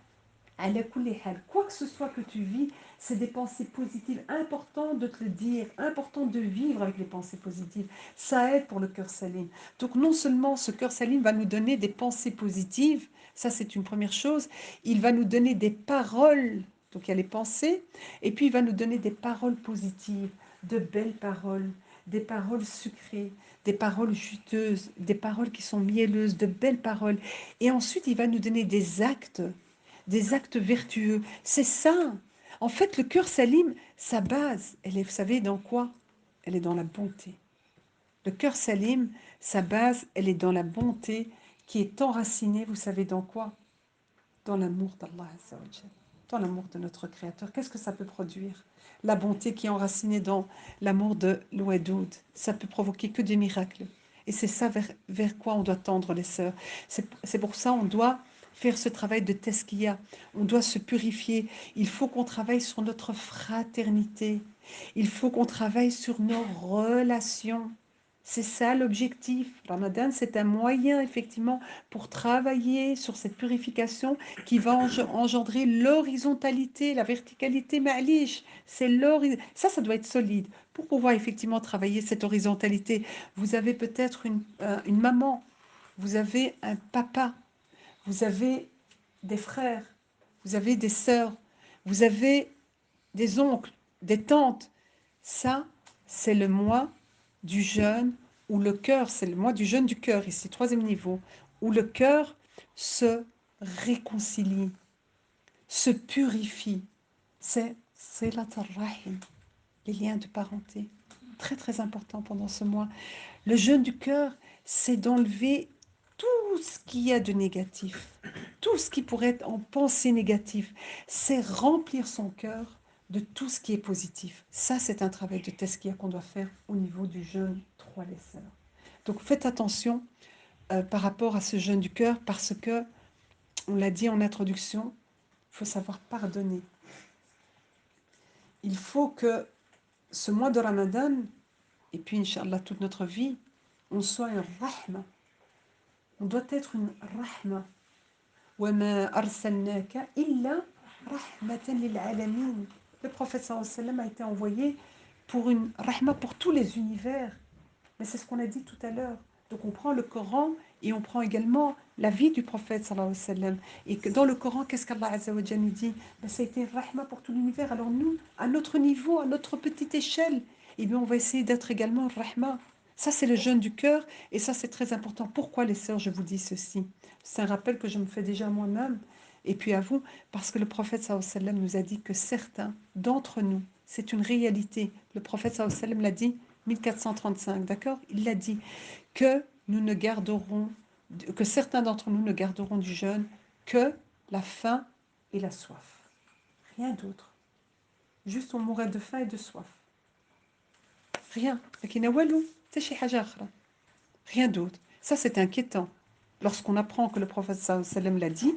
ala kulli hal. Quoi que ce soit que tu vis, c'est des pensées positives. Important de te le dire, important de vivre avec les pensées positives. Ça aide pour le cœur salim. Donc non seulement ce cœur salim va nous donner des pensées positives, ça c'est une première chose, il va nous donner des paroles, donc il y a les pensées, et puis il va nous donner des paroles positives, de belles paroles, des paroles sucrées, des paroles juteuses, des paroles qui sont mielleuses, de belles paroles. Et ensuite, il va nous donner des actes vertueux. C'est ça. En fait, le cœur salim, sa base, elle est, vous savez, dans quoi? Elle est dans la bonté. Le cœur salim, sa base, elle est dans la bonté qui est enracinée, vous savez, dans quoi? Dans l'amour d'Allah Azza wa Jal, dans l'amour de notre Créateur. Qu'est-ce que ça peut produire? La bonté qui est enracinée dans l'amour de l'Ouadoud, ça peut provoquer que des miracles. Et c'est ça vers quoi on doit tendre, les sœurs. C'est pour ça on doit faire ce travail de tezkiya. On doit se purifier. Il faut qu'on travaille sur notre fraternité. Il faut qu'on travaille sur nos relations. C'est ça l'objectif. Ramadan, c'est un moyen, effectivement, pour travailler sur cette purification qui va engendrer l'horizontalité, la verticalité, ma'lish. Ça doit être solide. Pour pouvoir effectivement travailler cette horizontalité, vous avez peut-être une maman, vous avez un papa, vous avez des frères, vous avez des sœurs, vous avez des oncles, des tantes. Ça, c'est le mois du jeûne où le cœur, c'est le mois du jeûne du cœur, ici, troisième niveau, où le cœur se réconcilie, se purifie. C'est la rahim, les liens de parenté. Très, très important pendant ce mois. Le jeûne du cœur, c'est d'enlever tout ce qu'il y a de négatif, tout ce qui pourrait être en pensée négative. C'est remplir son cœur de tout ce qui est positif. Ça, c'est un travail de test qu'on doit faire au niveau du jeûne 3 les sœurs. Donc faites attention par rapport à ce jeûne du cœur parce que, on l'a dit en introduction, il faut savoir pardonner. Il faut que ce mois de Ramadan, et puis Inch'Allah toute notre vie, on soit un rahma. On doit être une rahma. وَمَا أَرْسَلْنَاكَ إِلَّا رَحْمَةً لِلْعَالَمِينَ. Le prophète sallallahu alayhi wa sallam a été envoyé pour une rahma pour tous les univers. Mais c'est ce qu'on a dit tout à l'heure. Donc on prend le Coran et on prend également la vie du prophète sallallahu alayhi wa sallam. Et que dans le Coran, qu'est-ce qu'Allah azza wa jalla nous dit? Ben, ça a été une rahma pour tout l'univers. Alors nous, à notre niveau, à notre petite échelle, eh bien, on va essayer d'être également une rahma. Ça, c'est le jeûne du cœur et ça, c'est très important. Pourquoi les sœurs, je vous dis ceci? C'est un rappel que je me fais déjà moi-même et puis à vous, parce que le prophète sallallahu alayhi wa sallam nous a dit que certains d'entre nous, c'est une réalité. Le prophète sallallahu alayhi wa sallam l'a dit 1435, d'accord? Il l'a dit que nous ne garderons, que certains d'entre nous ne garderont du jeûne que la faim et la soif. Rien d'autre. Juste on mourrait de faim et de soif. Rien. Rien d'autre. Ça, c'est inquiétant. Lorsqu'on apprend que le prophète sallallahu alayhi wa sallam l'a dit,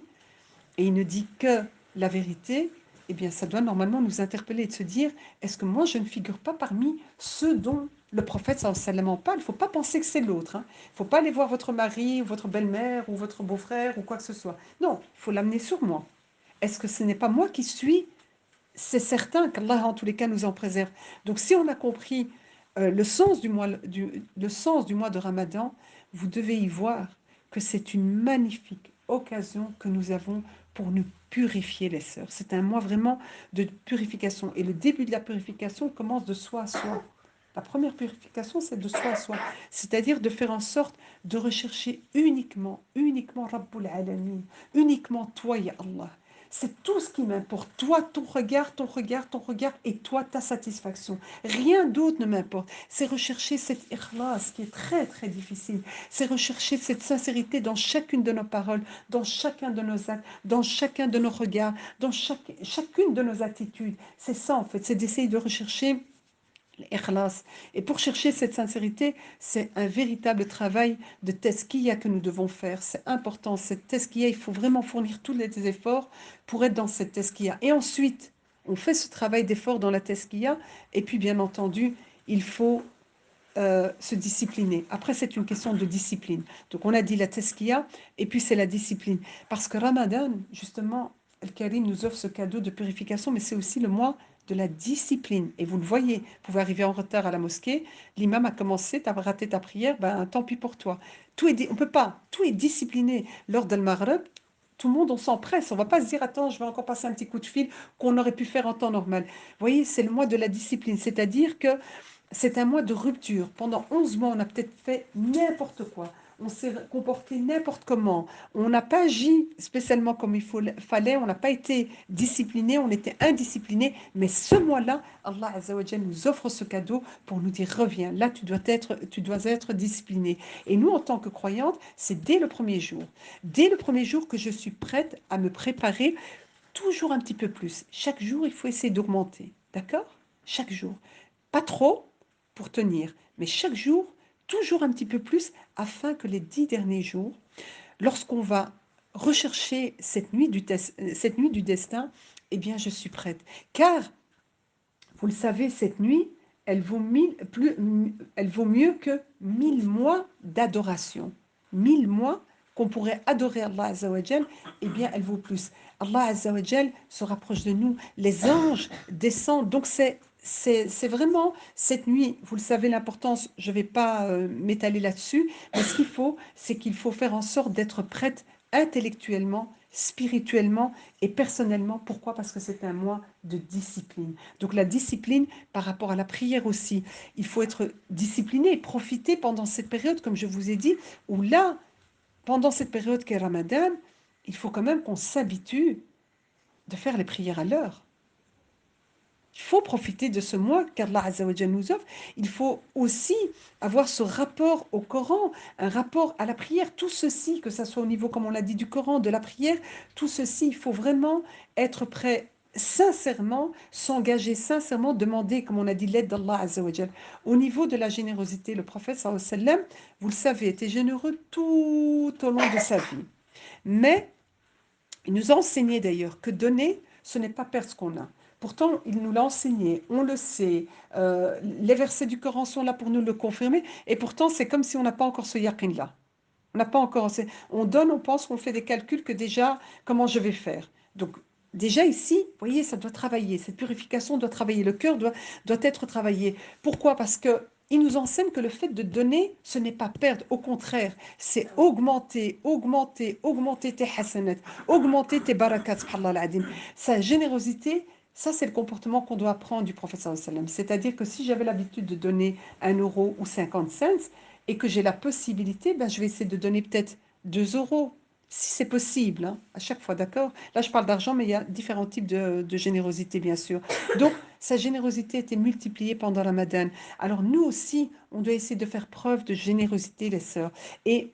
et il ne dit que la vérité, eh bien, ça doit normalement nous interpeller et de se dire, est-ce que moi, je ne figure pas parmi ceux dont le prophète sallallahu alayhi wa sallam en parle? Il ne faut pas penser que c'est l'autre. Il ne faut pas aller voir votre mari, ou votre belle-mère, ou votre beau-frère, ou quoi que ce soit. Non, il faut l'amener sur moi. Est-ce que ce n'est pas moi qui suis? C'est certain qu'Allah, en tous les cas, nous en préserve. Donc, si on a compris le sens le sens du mois de Ramadan, vous devez y voir que c'est une magnifique occasion que nous avons pour nous purifier, les sœurs. C'est un mois vraiment de purification. Et le début de la purification commence de soi à soi. La première purification, c'est de soi à soi. C'est-à-dire de faire en sorte de rechercher uniquement Rabbul Alamin, uniquement toi, Ya Allah. C'est tout ce qui m'importe. Toi, ton regard et toi, ta satisfaction. Rien d'autre ne m'importe. C'est rechercher cette ikhlas qui est très très difficile. C'est rechercher cette sincérité dans chacune de nos paroles, dans chacun de nos actes, dans chacun de nos regards, dans chacune de nos attitudes. C'est ça en fait, c'est d'essayer de rechercher l'ikhlas. Et pour chercher cette sincérité, c'est un véritable travail de tezkiya que nous devons faire. C'est important, cette tezkiya, il faut vraiment fournir tous les efforts pour être dans cette tezkiya. Et ensuite, on fait ce travail d'effort dans la tezkiya, et puis bien entendu, il faut se discipliner. Après, c'est une question de discipline. Donc, on a dit la tezkiya, et puis c'est la discipline. Parce que Ramadan, justement, Al-Karim nous offre ce cadeau de purification, mais c'est aussi le mois de la discipline. Et vous le voyez, vous pouvez arriver en retard à la mosquée, l'imam a commencé, tu as raté ta prière, ben tant pis pour toi. On peut pas, tout est discipliné. Lors d'Al-Maghrib, tout le monde, on s'empresse. On ne va pas se dire, attends, je vais encore passer un petit coup de fil qu'on aurait pu faire en temps normal. Vous voyez, c'est le mois de la discipline. C'est-à-dire que c'est un mois de rupture. Pendant 11 mois, on a peut-être fait n'importe quoi. On s'est comporté n'importe comment. On n'a pas agi spécialement comme fallait. On n'a pas été discipliné. On était indiscipliné. Mais ce mois-là, Allah Azza wa Jalla nous offre ce cadeau pour nous dire, reviens. Là, tu dois être discipliné. Et nous, en tant que croyantes, c'est dès le premier jour. Dès le premier jour que je suis prête à me préparer toujours un petit peu plus. Chaque jour, il faut essayer d'augmenter. D'accord? Chaque jour. Pas trop pour tenir, mais chaque jour, toujours un petit peu plus, afin que les 10 derniers jours, lorsqu'on va rechercher cette nuit du destin, eh bien, je suis prête. Car, vous le savez, cette nuit, elle vaut mieux que 1000 mois d'adoration. 1000 mois qu'on pourrait adorer Allah Azza wa Jal, eh bien, elle vaut plus. Allah Azza wa Jal se rapproche de nous. Les anges descendent. Donc, c'est vraiment cette nuit, vous le savez l'importance, je ne vais pas m'étaler là-dessus, mais ce qu'il faut, c'est qu'il faut faire en sorte d'être prête intellectuellement, spirituellement et personnellement. Pourquoi? Parce que c'est un mois de discipline. Donc la discipline par rapport à la prière aussi. Il faut être discipliné et profiter pendant cette période, comme je vous ai dit, où là, pendant cette période qu'est Ramadan, il faut quand même qu'on s'habitue de faire les prières à l'heure. Il faut profiter de ce mois qu'Allah Azza wa Jalla nous offre. Il faut aussi avoir ce rapport au Coran, un rapport à la prière. Tout ceci, que ce soit au niveau, comme on l'a dit, du Coran, de la prière, tout ceci, il faut vraiment être prêt sincèrement, s'engager sincèrement, demander, comme on a dit, l'aide d'Allah Azza wa Jalla. Au niveau de la générosité, le prophète sallallahu alayhi wa sallam, vous le savez, était généreux tout au long de sa vie. Mais il nous a enseigné d'ailleurs que donner, ce n'est pas perdre ce qu'on a. Pourtant, il nous l'a enseigné, on le sait. Les versets du Coran sont là pour nous le confirmer. Et pourtant, c'est comme si on n'a pas encore ce yaqin-là. On n'a pas encore. On donne, on pense qu'on fait des calculs que déjà, comment je vais faire. Donc, déjà ici, vous voyez, ça doit travailler. Cette purification doit travailler. Le cœur doit être travaillé. Pourquoi? Parce que il nous enseigne que le fait de donner, ce n'est pas perdre. Au contraire, c'est augmenter, augmenter, augmenter tes hasanat, augmenter tes barakat, subhanallah al-azim. Sa générosité, ça c'est le comportement qu'on doit apprendre du prophète sallallahu alayhi wa sallam. C'est-à-dire que si j'avais l'habitude de donner 1 € ou 50 cents et que j'ai la possibilité, ben, je vais essayer de donner peut-être 2 €. Si c'est possible, hein, à chaque fois, d'accord? Là, je parle d'argent, mais il y a différents types de générosité, bien sûr. Donc, sa générosité a été multipliée pendant Ramadan. Alors, nous aussi, on doit essayer de faire preuve de générosité, les sœurs. Et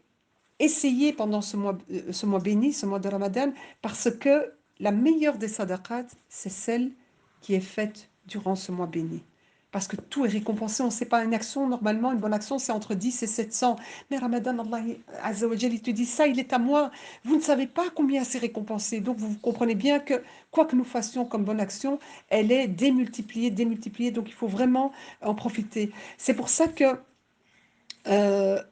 essayer pendant ce mois béni, ce mois de Ramadan, parce que la meilleure des sadaqat, c'est celle qui est faite durant ce mois béni. Parce que tout est récompensé. On ne sait pas, une action, normalement, une bonne action, c'est entre 10 et 700. Mais Ramadan, Allah Azza wa Jal, il te dit, ça, il est à moi. Vous ne savez pas combien c'est récompensé. Donc, vous comprenez bien que quoi que nous fassions comme bonne action, elle est démultipliée, démultipliée. Donc, il faut vraiment en profiter. C'est pour ça que euh,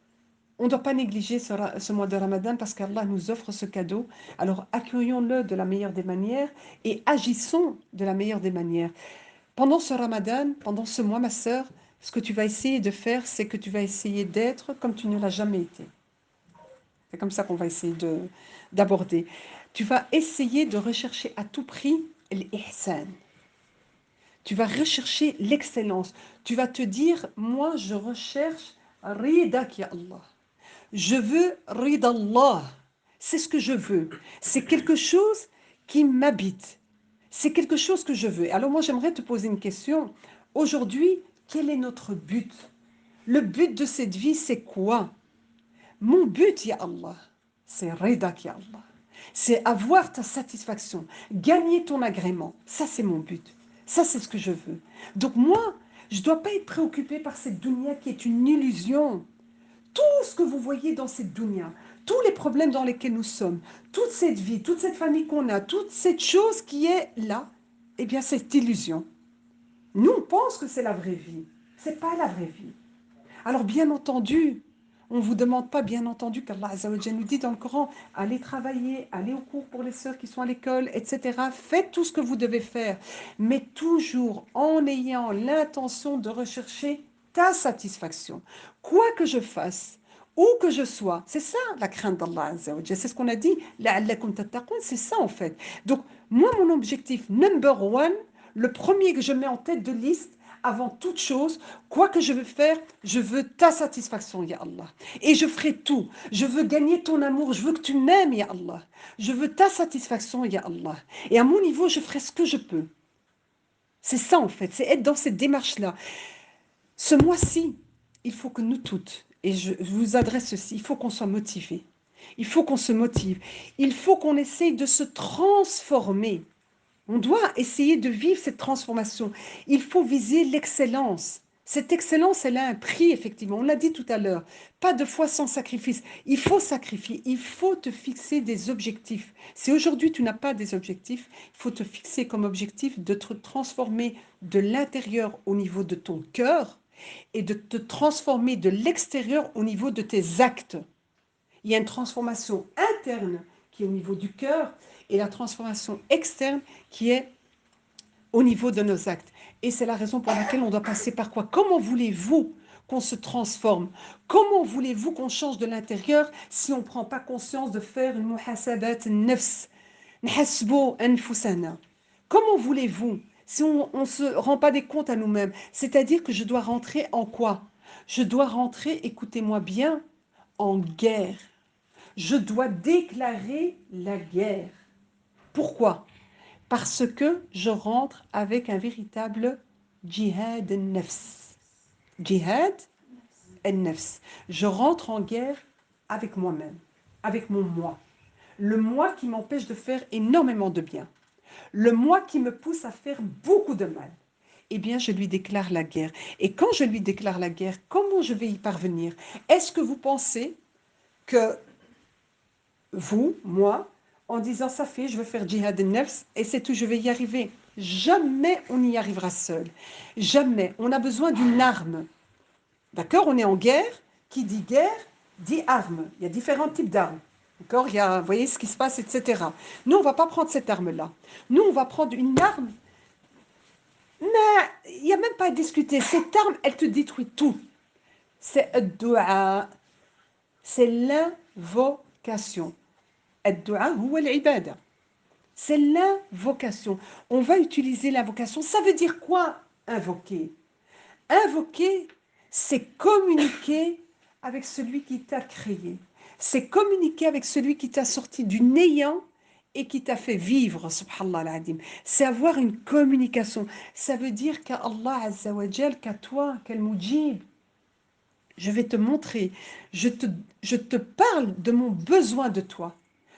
on ne doit pas négliger ce mois de Ramadan parce qu'Allah nous offre ce cadeau. Alors accueillons-le de la meilleure des manières et agissons de la meilleure des manières. Pendant ce Ramadan, pendant ce mois, ma sœur, ce que tu vas essayer de faire, c'est que tu vas essayer d'être comme tu ne l'as jamais été. C'est comme ça qu'on va essayer d'aborder. Tu vas essayer de rechercher à tout prix l'ihsan. Tu vas rechercher l'excellence. Tu vas te dire, moi je recherche ridak ya Allah. Je veux ridallah. C'est ce que je veux. C'est quelque chose qui m'habite. C'est quelque chose que je veux. Alors moi, j'aimerais te poser une question. Aujourd'hui, quel est notre but? Le but de cette vie, c'est quoi? Mon but, ya Allah, c'est ridak, ya Allah. C'est avoir ta satisfaction, gagner ton agrément. Ça, c'est mon but. Ça, c'est ce que je veux. Donc moi, je ne dois pas être préoccupée par cette dunya qui est une illusion. Tout ce que vous voyez dans cette dunya, tous les problèmes dans lesquels nous sommes, toute cette vie, toute cette famille qu'on a, toute cette chose qui est là, eh bien, c'est illusion. Nous, on pense que c'est la vraie vie. Ce n'est pas la vraie vie. Alors, bien entendu, on ne vous demande pas, bien entendu, qu'Allah Azza wa Jalla nous dit dans le Coran, allez travailler, allez au cours pour les sœurs qui sont à l'école, etc. Faites tout ce que vous devez faire, mais toujours en ayant l'intention de rechercher ta satisfaction. Quoi que je fasse, où que je sois, c'est ça la crainte d'Allah Azza wa Jalla. C'est ce qu'on a dit, la'allakum tattaqun, c'est ça en fait. Donc, moi, mon objectif number one, le premier que je mets en tête de liste, avant toute chose, quoi que je veux faire, je veux ta satisfaction, ya Allah. Et je ferai tout. Je veux gagner ton amour. Je veux que tu m'aimes, ya Allah. Je veux ta satisfaction, ya Allah. Et à mon niveau, je ferai ce que je peux. C'est ça, en fait. C'est être dans cette démarche-là. Ce mois-ci, il faut que nous toutes, et je vous adresse ceci, il faut qu'on soit motivés. Il faut qu'on se motive. Il faut qu'on essaye de se transformer. On doit essayer de vivre cette transformation. Il faut viser l'excellence. Cette excellence, elle a un prix, effectivement. On l'a dit tout à l'heure. Pas de foi sans sacrifice. Il faut sacrifier. Il faut te fixer des objectifs. Si aujourd'hui tu n'as pas des objectifs, il faut te fixer comme objectif de te transformer de l'intérieur au niveau de ton cœur et de te transformer de l'extérieur au niveau de tes actes. Il y a une transformation interne qui est au niveau du cœur et la transformation externe qui est au niveau de nos actes. Et c'est la raison pour laquelle on doit passer par quoi? Comment voulez-vous qu'on se transforme? Comment voulez-vous qu'on change de l'intérieur si on ne prend pas conscience de faire une muhasabat nafs, nhasbo anfusana? Comment voulez-vous si on ne se rend pas des comptes à nous-mêmes? C'est-à-dire que je dois rentrer en quoi? Je dois rentrer, écoutez-moi bien, en guerre. Je dois déclarer la guerre. Pourquoi? Parce que je rentre avec un véritable djihad al-nafs. Djihad al-nafs. Je rentre en guerre avec moi-même, avec mon moi. Le moi qui m'empêche de faire énormément de bien. Le moi qui me pousse à faire beaucoup de mal. Eh bien, je lui déclare la guerre. Et quand je lui déclare la guerre, comment je vais y parvenir? Est-ce que vous pensez que vous, moi, en disant ça fait, je veux faire djihad al-nafs et c'est tout, je vais y arriver. Jamais on y arrivera seul. Jamais. On a besoin d'une arme. D'accord? On est en guerre. Qui dit guerre dit arme. Il y a différents types d'armes. D'accord? Vous voyez ce qui se passe, etc. Nous, on ne va pas prendre cette arme-là. Nous, on va prendre une arme. Il n'y a même pas à discuter. Cette arme, elle te détruit tout. C'est ad-du'a. C'est l'invocation. Ad-du'a huwa al-ibada. C'est l'invocation. On va utiliser l'invocation. Ça veut dire quoi, invoquer? Invoquer, c'est communiquer avec celui qui t'a créé. C'est communiquer avec celui qui t'a sorti du néant et qui t'a fait vivre, subhanallah al-adim. C'est avoir une communication. Ça veut dire qu'à Allah Azza wa Jal, qu'à toi, qu'al Mujib, je vais te montrer, je te, je te parle de mon besoin de toi.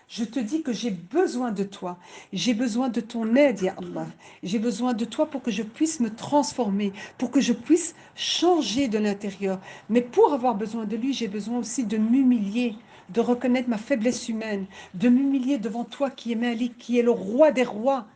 Je te dis que j'ai besoin de toi. J'ai besoin de ton aide, ya Allah. J'ai besoin de toi pour que je puisse me transformer, pour que je puisse changer de l'intérieur. Mais pour avoir besoin de lui, j'ai besoin aussi de m'humilier, de reconnaître ma faiblesse humaine, de m'humilier devant toi qui es Malik, qui est le roi des rois.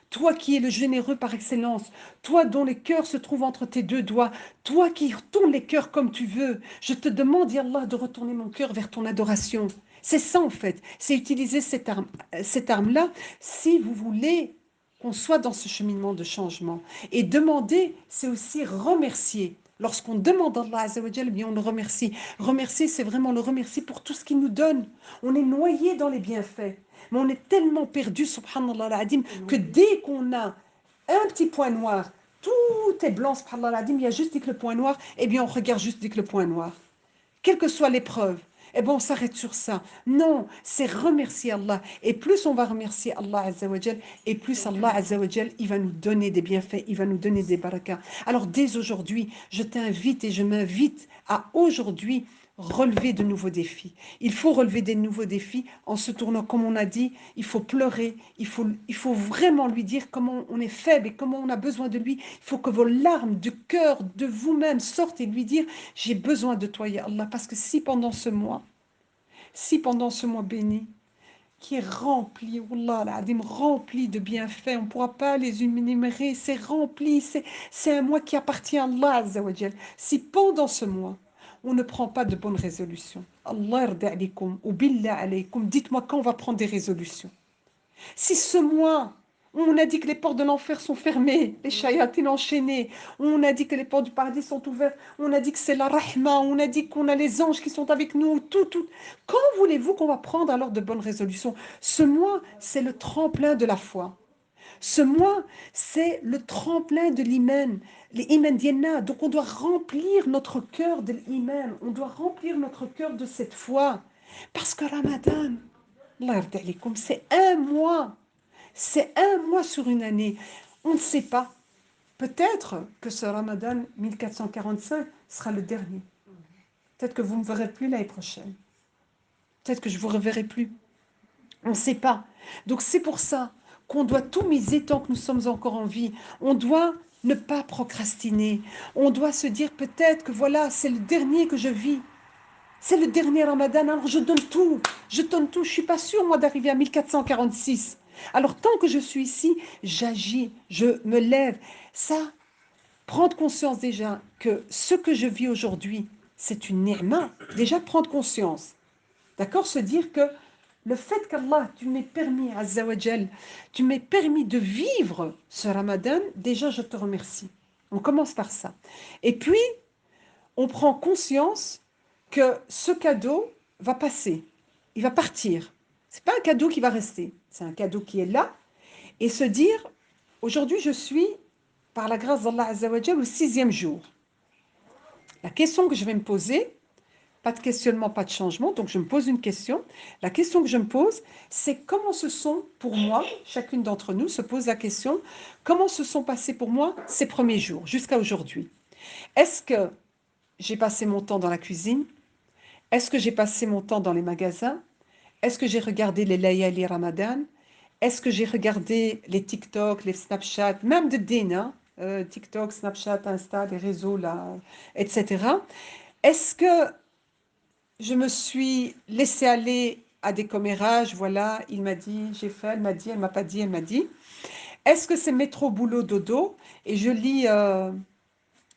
Toi qui es le généreux par excellence, toi dont les cœurs se trouvent entre tes deux doigts, toi qui retournes les cœurs comme tu veux, je te demande, ya Allah, de retourner mon cœur vers ton adoration. C'est ça en fait, c'est utiliser cette arme-là si vous voulez qu'on soit dans ce cheminement de changement. Et demander, c'est aussi remercier. Lorsqu'on demande à Allah Azza wa Jal, bien on le remercie. Remercier, c'est vraiment le remercier pour tout ce qu'il nous donne. On est noyé dans les bienfaits. Mais on est tellement perdu, subhanallah al-adim, que dès qu'on a un petit point noir, tout est blanc, subhanallah al-adim, il y a juste dès que le point noir, eh bien on regarde juste dès que le point noir. Quelle que soit l'épreuve, eh bien on s'arrête sur ça. Non, c'est remercier Allah. Et plus on va remercier Allah Azza wa Jal, et plus Allah Azza wa Jal, il va nous donner des bienfaits, il va nous donner des barakas. Alors dès aujourd'hui, je t'invite et je m'invite à aujourd'hui relever de nouveaux défis. Il faut relever des nouveaux défis en se tournant, comme on a dit, il faut pleurer, il faut vraiment lui dire comment on est faible et comment on a besoin de lui. Il faut que vos larmes du cœur, de vous-même sortent et lui dire, j'ai besoin de toi, ya Allah, parce que si pendant ce mois béni, qui est rempli, Wallah, al-Adim, rempli de bienfaits, on ne pourra pas les énumérer, c'est rempli, c'est un mois qui appartient à Allah Azza wa Jal. Si pendant ce mois, on ne prend pas de bonnes résolutions, Allah yarda alaykoum, ou billah alaykoum, dites-moi quand on va prendre des résolutions. Si ce mois, on a dit que les portes de l'enfer sont fermées, les shayatines enchaînées, on a dit que les portes du paradis sont ouvertes, on a dit que c'est la rahma, on a dit qu'on a les anges qui sont avec nous, tout. Quand voulez-vous qu'on va prendre alors de bonnes résolutions? Ce mois, c'est le tremplin de la foi. Ce mois, c'est le tremplin de l'iman, l'iman diana. Donc on doit remplir notre cœur de l'iman, on doit remplir notre cœur de cette foi. Parce que Ramadan, Allah yarda alaykoum, c'est un mois. C'est un mois sur une année. On ne sait pas. Peut-être que ce Ramadan 1445 sera le dernier. Peut-être que vous ne me verrez plus l'année prochaine. Peut-être que je ne vous reverrai plus. On ne sait pas. Donc c'est pour ça qu'on doit tout miser tant que nous sommes encore en vie. On doit ne pas procrastiner. On doit se dire peut-être que voilà, c'est le dernier que je vis. C'est le dernier Ramadan, alors je donne tout. Je donne tout. Je ne suis pas sûre, moi, d'arriver à 1446. Alors, tant que je suis ici, j'agis, je me lève. Ça, prendre conscience déjà que ce que je vis aujourd'hui, c'est une ni'ma. Déjà, prendre conscience. D'accord? Se dire que le fait qu'Allah, tu m'aies permis, Azza wa Jal, tu m'aies permis de vivre ce Ramadan, déjà, je te remercie. On commence par ça. Et puis, on prend conscience que ce cadeau va passer, il va partir. Ce n'est pas un cadeau qui va rester, c'est un cadeau qui est là. Et se dire, aujourd'hui je suis, par la grâce d'Allah Azza wa Jal, au 6e jour. La question que je vais me poser, pas de questionnement, pas de changement, donc je me pose une question. La question que je me pose, c'est comment se sont pour moi, chacune d'entre nous se pose la question, comment se sont passés pour moi ces premiers jours, jusqu'à aujourd'hui? Est-ce que j'ai passé mon temps dans la cuisine? Est-ce que j'ai passé mon temps dans les magasins? Est-ce que j'ai regardé les Layali Ramadan? Est-ce que j'ai regardé les TikTok, les Snapchat, même de Dina, TikTok, Snapchat, Insta, les réseaux là, etc. Est-ce que je me suis laissé aller à des commérages? Voilà, il m'a dit, j'ai fait, elle m'a dit, elle m'a pas dit, elle m'a dit. Est-ce que c'est métro, boulot, dodo et je lis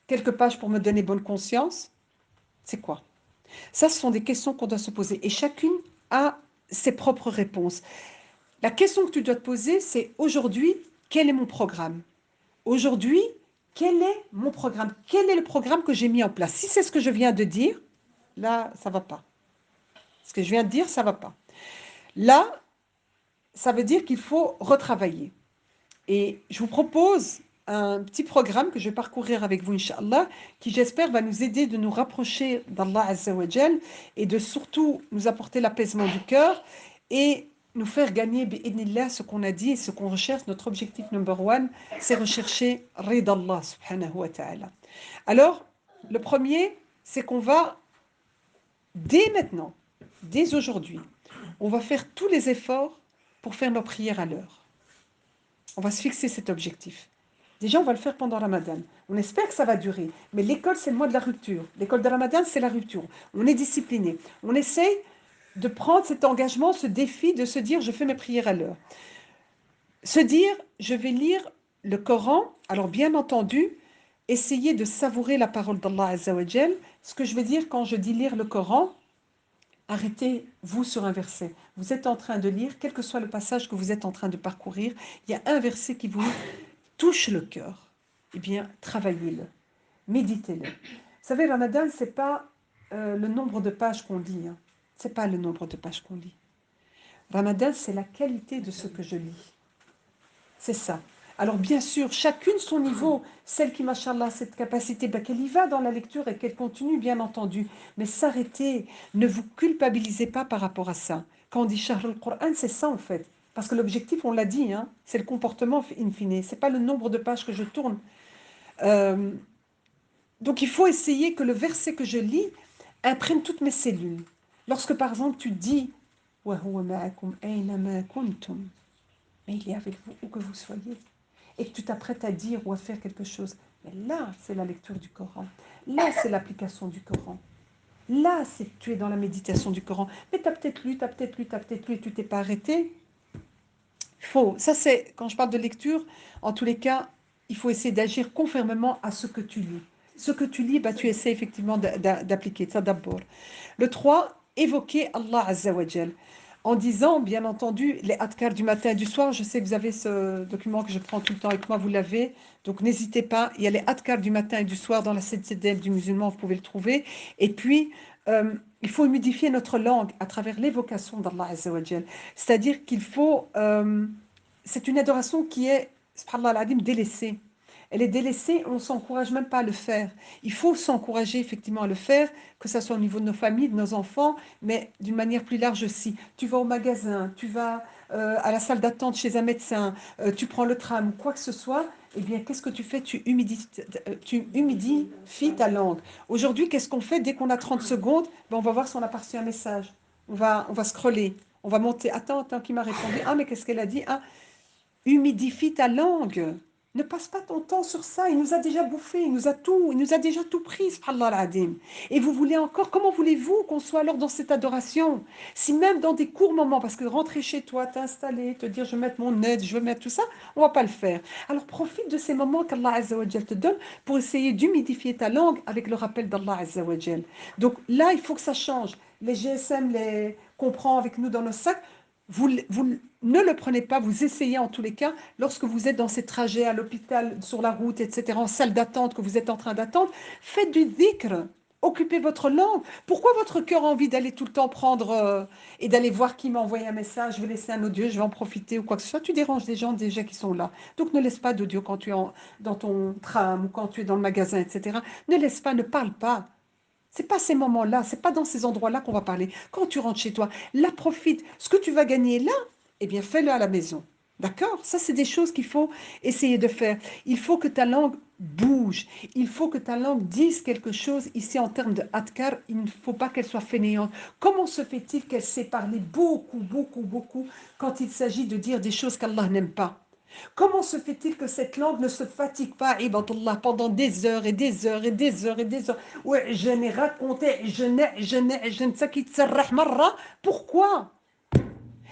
quelques pages pour me donner bonne conscience? C'est quoi? Ça, ce sont des questions qu'on doit se poser. Et chacune a ses propres réponses. La question que tu dois te poser, c'est aujourd'hui, quel est mon programme? Aujourd'hui, quel est mon programme? Quel est le programme que j'ai mis en place? Si c'est ce que je viens de dire, là, ça ne va pas. Ce que je viens de dire, ça ne va pas. Là, ça veut dire qu'il faut retravailler. Et je vous propose un petit programme que je vais parcourir avec vous, Inch'Allah, qui j'espère va nous aider de nous rapprocher d'Allah Azza wa Jal et de surtout nous apporter l'apaisement du cœur et nous faire gagner, bi'idnillah, ce qu'on a dit et ce qu'on recherche. Notre objectif number one, c'est rechercher Rid Allah subhanahu wa ta'ala. Alors, le premier, c'est qu'on va, dès maintenant, dès aujourd'hui, on va faire tous les efforts pour faire nos prières à l'heure. On va se fixer cet objectif. Déjà, on va le faire pendant Ramadan. On espère que ça va durer. Mais l'école, c'est le mois de la rupture. L'école de Ramadan, c'est la rupture. On est discipliné. On essaye de prendre cet engagement, ce défi, de se dire, je fais mes prières à l'heure. Se dire, je vais lire le Coran. Alors, bien entendu, essayez de savourer la parole d'Allah Azza wa Jal. Ce que je veux dire quand je dis lire le Coran, arrêtez-vous sur un verset. Vous êtes en train de lire, quel que soit le passage que vous êtes en train de parcourir, il y a un verset qui vous touche le cœur. Eh bien, travaillez-le, méditez-le. Vous savez, Ramadan, ce n'est pas le nombre de pages qu'on lit. Hein. Ce n'est pas le nombre de pages qu'on lit. Ramadan, c'est la qualité de ce que je lis. C'est ça. Alors bien sûr, chacune son niveau, celle qui, machallah, a cette capacité, qu'elle y va dans la lecture et qu'elle continue, bien entendu. Mais s'arrêter, ne vous culpabilisez pas par rapport à ça. Quand on dit Shahr al-Qur'an, c'est ça en fait. Parce que l'objectif, on l'a dit, hein, c'est le comportement in fine. Ce n'est pas le nombre de pages que je tourne. Donc il faut essayer que le verset que je lis imprègne toutes mes cellules. Lorsque par exemple tu dis « Wa huwa ma'akum aynama kuntum » mais il est avec vous où que vous soyez. Et que tu t'apprêtes à dire ou à faire quelque chose. Mais là, c'est la lecture du Coran. Là, c'est l'application du Coran. Là, c'est tu es dans la méditation du Coran. Mais tu as peut-être lu, tu as peut-être lu, tu as peut-être lu et tu t'es pas arrêté. Faux. Ça, c'est, quand je parle de lecture, en tous les cas, il faut essayer d'agir conformément à ce que tu lis. Ce que tu lis, tu essaies effectivement d'appliquer. Ça d'abord. Le 3, évoquer Allah Azza wa Jal. En disant, bien entendu, les adkars du matin et du soir. Je sais que vous avez ce document que je prends tout le temps avec moi, vous l'avez. Donc n'hésitez pas. Il y a les adkars du matin et du soir dans la citadelle du musulman, vous pouvez le trouver. Et puis, il faut humidifier notre langue à travers l'évocation d'Allah Azza wa Jal. C'est-à-dire qu'il faut... c'est une adoration qui est, subhanallah al-adim, délaissée. Elle est délaissée, on ne s'encourage même pas à le faire. Il faut s'encourager effectivement à le faire, que ce soit au niveau de nos familles, de nos enfants, mais d'une manière plus large aussi. Tu vas au magasin, tu vas à la salle d'attente chez un médecin, tu prends le tram ou quoi que ce soit, eh bien, qu'est-ce que tu fais? Tu humidifies ta langue. Aujourd'hui, qu'est-ce qu'on fait? Dès qu'on a 30 secondes, ben, on va voir si on a reçu un message. On va scroller. On va monter. Attends, qui m'a répondu? Ah, mais qu'est-ce qu'elle a dit? Ah, humidifie ta langue. Ne passe pas ton temps sur ça. Il nous a déjà bouffé, il nous a déjà tout pris, subhanallah al-adim. Et vous voulez encore, comment voulez-vous qu'on soit alors dans cette adoration? Si même dans des courts moments, parce que rentrer chez toi, t'installer, te dire je vais mettre mon aide, je vais mettre tout ça, on va pas le faire. Alors profite de ces moments qu'Allah Azza wa Jal te donne pour essayer d'humidifier ta langue avec le rappel d'Allah Azza wa Jal. Donc là, il faut que ça change. Les GSM, qu'on prend avec nous dans nos sacs, vous ne le prenez pas, vous essayez en tous les cas, lorsque vous êtes dans ces trajets à l'hôpital, sur la route, etc., en salle d'attente, que vous êtes en train d'attendre, faites du dhikr, occupez votre langue. Pourquoi votre cœur a envie d'aller tout le temps prendre et d'aller voir qui m'a envoyé un message, je vais laisser un audio, je vais en profiter ou quoi que ce soit, tu déranges des gens déjà qui sont là. Donc ne laisse pas d'audio quand tu es dans ton tram ou quand tu es dans le magasin, etc. Ne laisse pas, ne parle pas. C'est pas ces moments-là, c'est pas dans ces endroits-là qu'on va parler. Quand tu rentres chez toi, là, profite. Ce que tu vas gagner là, eh bien, fais-le à la maison. D'accord? Ça, c'est des choses qu'il faut essayer de faire. Il faut que ta langue bouge. Il faut que ta langue dise quelque chose. Ici, en termes de adkar, il ne faut pas qu'elle soit fainéante. Comment se fait-il qu'elle sait parler beaucoup, beaucoup, beaucoup quand il s'agit de dire des choses qu'Allah n'aime pas? Comment se fait-il que cette langue ne se fatigue pas, ibadullah, pendant des heures et des heures et des heures et des heures? Ouais, je n'ai raconté, je ne sais qui tsarrah marra. Pourquoi?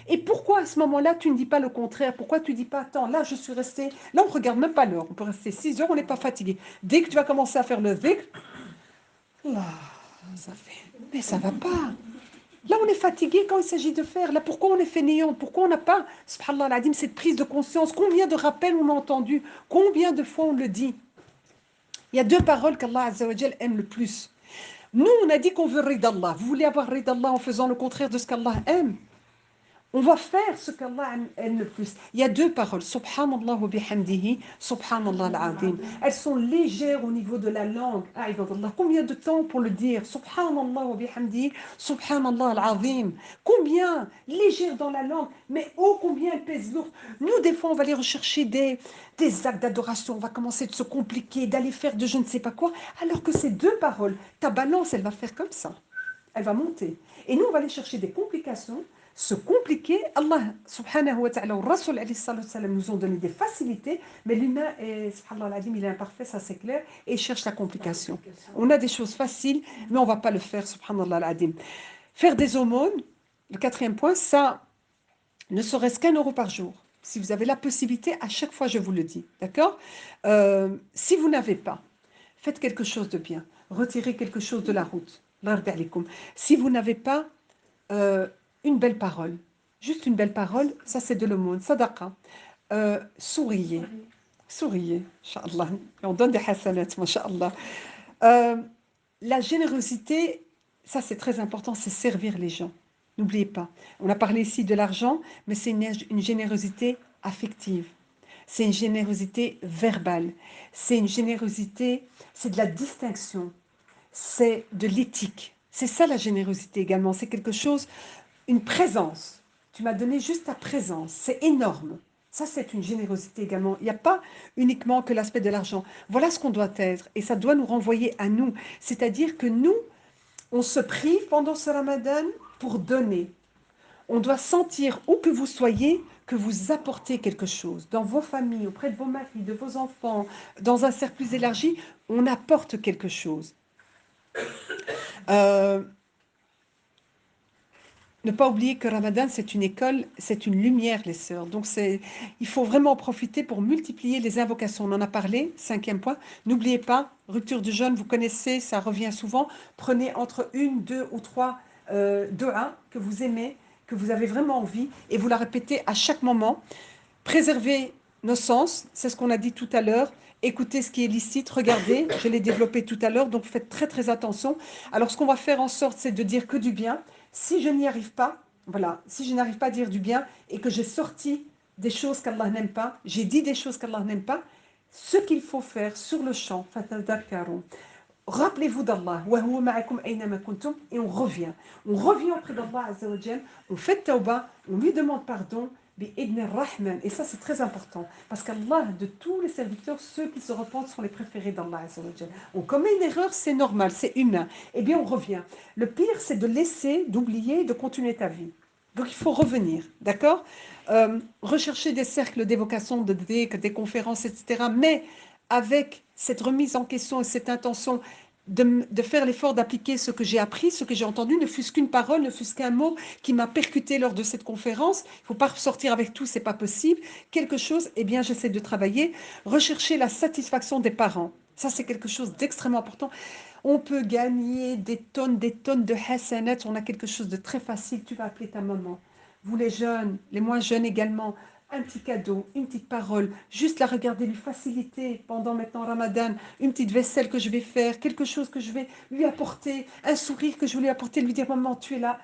Et pourquoi à ce moment-là, tu ne dis pas le contraire? Pourquoi tu ne dis pas, attends, là, je suis resté, là, on ne regarde même pas l'heure, on peut rester 6 heures, on n'est pas fatigué. Dès que tu vas commencer à faire le dhikr, là, ça fait, mais ça ne va pas. Là, on est fatigué quand il s'agit de faire. Là, pourquoi on est fainéant? Pourquoi on n'a pas, subhanallah al-adim, cette prise de conscience? Combien de rappels on a entendu? Combien de fois on le dit? Il y a deux paroles qu'Allah Azza wa Jal aime le plus. Nous, on a dit qu'on veut rida Allah. Vous voulez avoir rida Allah en faisant le contraire de ce qu'Allah aime? On va faire ce qu'Allah aime le plus. Il y a deux paroles, Subhanallah wa bihamdihi, Subhanallah al-azim. Elles sont légères au niveau de la langue. Aïdallah. Combien de temps pour le dire? Subhanallah wa bihamdihi, Subhanallah al-azim. Combien? Légère dans la langue, mais oh combien elle pèse lourd. Nous, des fois, on va aller rechercher des actes d'adoration. On va commencer de se compliquer, d'aller faire de je ne sais pas quoi, alors que ces deux paroles, ta balance, elle va faire comme ça. Elle va monter. Et nous, on va aller chercher des complications, se compliquer. Allah subhanahu wa ta'ala, au Rasul alayhi salatu wa salam, nous ont donné des facilités, mais l'humain est, subhanallah al-azim, il est imparfait, ça c'est clair, et il cherche la complication. On a des choses faciles, mais on ne va pas le faire, subhanallah al-azim. Faire des aumônes, le quatrième point, ça, ne serait-ce qu'1 € par jour. Si vous avez la possibilité, à chaque fois je vous le dis, d'accord? Si vous n'avez pas, faites quelque chose de bien, retirez quelque chose de la route. Si vous n'avez pas une belle parole, juste une belle parole, ça c'est de l'aumône, sadaqa. Souriez, souriez, Inch'Allah. Et on donne des hasanat, masha'Allah. La générosité, ça c'est très important, c'est servir les gens. N'oubliez pas. On a parlé ici de l'argent, mais c'est une générosité affective. C'est une générosité verbale. C'est une générosité, c'est de la distinction. C'est de l'éthique. C'est ça la générosité également. C'est quelque chose, une présence. Tu m'as donné juste ta présence. C'est énorme. Ça, c'est une générosité également. Il n'y a pas uniquement que l'aspect de l'argent. Voilà ce qu'on doit être. Et ça doit nous renvoyer à nous. C'est-à-dire que nous, on se prive pendant ce ramadan pour donner. On doit sentir, où que vous soyez, que vous apportez quelque chose. Dans vos familles, auprès de vos maris, de vos enfants, dans un cercle plus élargi, on apporte quelque chose. Euh, Ne pas oublier que Ramadan, c'est une école, c'est une lumière, les sœurs. Donc, il faut vraiment en profiter pour multiplier les invocations. On en a parlé, cinquième point. N'oubliez pas, rupture du jeûne, vous connaissez, ça revient souvent. Prenez entre une, deux ou trois du'as que vous aimez, que vous avez vraiment envie, et vous la répétez à chaque moment. Préservez nos sens, c'est ce qu'on a dit tout à l'heure. Écoutez ce qui est licite, regardez, je l'ai développé tout à l'heure, donc faites très très attention. Alors ce qu'on va faire en sorte, c'est de dire que du bien. Si je n'y arrive pas, voilà, si je n'arrive pas à dire du bien et que j'ai sorti des choses qu'Allah n'aime pas, j'ai dit des choses qu'Allah n'aime pas, ce qu'il faut faire sur le champ, rappelez-vous d'Allah, et on revient. On revient auprès d'Allah Azza wa Jal, on fait tawbah, on lui demande pardon, et ça c'est très important, parce qu'Allah, de tous les serviteurs, ceux qui se repentent sont les préférés d'Allah Azza wa Jal. On commet une erreur, c'est normal, c'est humain. Eh bien on revient. Le pire, c'est de laisser, d'oublier, de continuer ta vie. Donc il faut revenir, d'accord? Rechercher des cercles d'évocation, des conférences, etc. Mais avec cette remise en question et cette intention de faire l'effort d'appliquer ce que j'ai appris, ce que j'ai entendu, ne fût-ce qu'une parole, ne fût-ce qu'un mot qui m'a percuté lors de cette conférence. Il ne faut pas ressortir avec tout, c'est pas possible. Quelque chose, eh bien, j'essaie de travailler. Rechercher la satisfaction des parents. Ça, c'est quelque chose d'extrêmement important. On peut gagner des tonnes de hasanat. On a quelque chose de très facile. Tu vas appeler ta maman. Vous les jeunes, les moins jeunes également, un petit cadeau, une petite parole, juste la regarder, lui faciliter pendant maintenant Ramadan, une petite vaisselle que je vais faire, quelque chose que je vais lui apporter, un sourire que je vais lui apporter, lui dire maman, tu es là.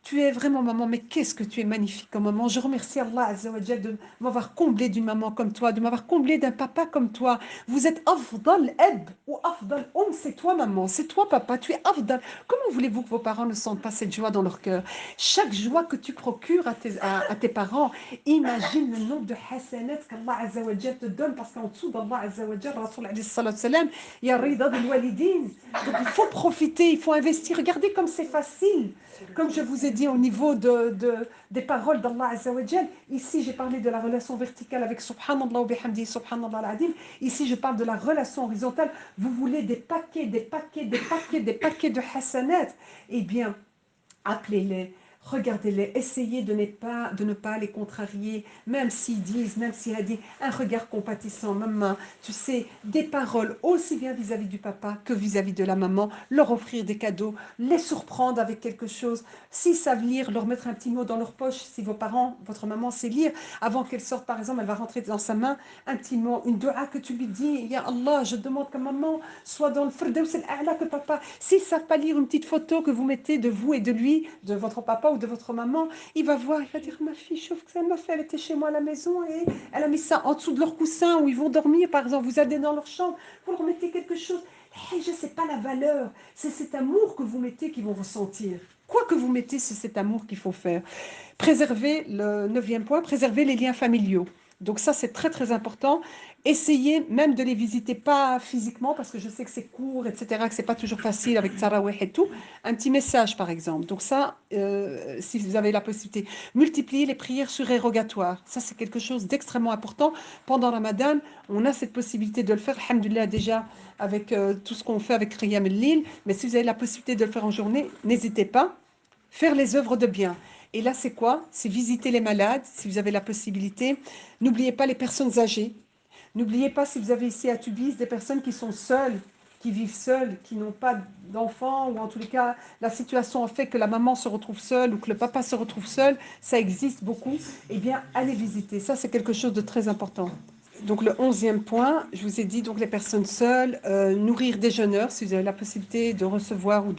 Tu es vraiment maman, mais qu'est-ce que tu es magnifique comme maman. Je remercie Allah Azza wa Jal de m'avoir comblé d'une maman comme toi, de m'avoir comblé d'un papa comme toi. Vous êtes afdal eb ou afdal c'est toi maman, c'est toi papa, tu es afdal. Comment voulez-vous que vos parents ne sentent pas cette joie dans leur cœur? Chaque joie que tu procures à tes parents, imagine le nombre de hasanat qu'Allah Azza wa Jal te donne, parce qu'en dessous d'Allah Azza wa Jal, Rasul alayhi salatu wa salam, il y a rida del walidin. Donc il faut profiter, il faut investir. Regardez comme c'est facile. Comme je vous ai dit au niveau des paroles d'Allah Azza wa Jal, ici j'ai parlé de la relation verticale avec Subhanallah wa bihamdi, Subhanallah al-Adim. Ici je parle de la relation horizontale. Vous voulez des paquets de hasanat? Eh bien, appelez-les, regardez-les, essayez de ne pas les contrarier, même s'ils disent, même s'il a dit un regard compatissant, maman, tu sais, des paroles aussi bien vis-à-vis du papa que vis-à-vis de la maman, leur offrir des cadeaux, les surprendre avec quelque chose, s'ils savent lire, leur mettre un petit mot dans leur poche, si vos parents, votre maman sait lire, avant qu'elle sorte par exemple, elle va rentrer dans sa main, un petit mot, une dua que tu lui dis, Ya Allah, je demande que maman soit dans le firdaus al-a'la que papa, s'ils ne savent pas lire une petite photo que vous mettez de vous et de lui, de votre papa ou de votre maman, il va voir, il va dire, ma fille, chauffe que ça m'a fait, elle était chez moi à la maison et elle a mis ça en dessous de leur coussin où ils vont dormir, par exemple, vous allez dans leur chambre, vous leur mettez quelque chose. Hey, je ne sais pas la valeur, c'est cet amour que vous mettez qu'ils vont ressentir. Quoi que vous mettez, c'est cet amour qu'il faut faire. Préserver, le 9e point, préserver les liens familiaux. Donc ça, c'est très très important. Essayez même de les visiter, pas physiquement, parce que je sais que c'est court, etc., que c'est pas toujours facile avec Tarawih et tout. Un petit message, par exemple. Donc ça, si vous avez la possibilité. Multiplier les prières surérogatoires. Ça, c'est quelque chose d'extrêmement important. Pendant Ramadan, on a cette possibilité de le faire, alhamdoulilah, déjà, avec tout ce qu'on fait avec Qiyam al-Lil. Mais si vous avez la possibilité de le faire en journée, n'hésitez pas. Faire les œuvres de bien. Et là, c'est quoi? C'est visiter les malades, si vous avez la possibilité. N'oubliez pas les personnes âgées. N'oubliez pas, si vous avez ici à Tubize, des personnes qui sont seules, qui vivent seules, qui n'ont pas d'enfants, ou en tous les cas, la situation a fait que la maman se retrouve seule ou que le papa se retrouve seul, ça existe beaucoup. Eh bien, allez visiter. Ça, c'est quelque chose de très important. Donc le 11e point, je vous ai dit donc les personnes seules, nourrir des jeûneurs, si vous avez la possibilité de recevoir ou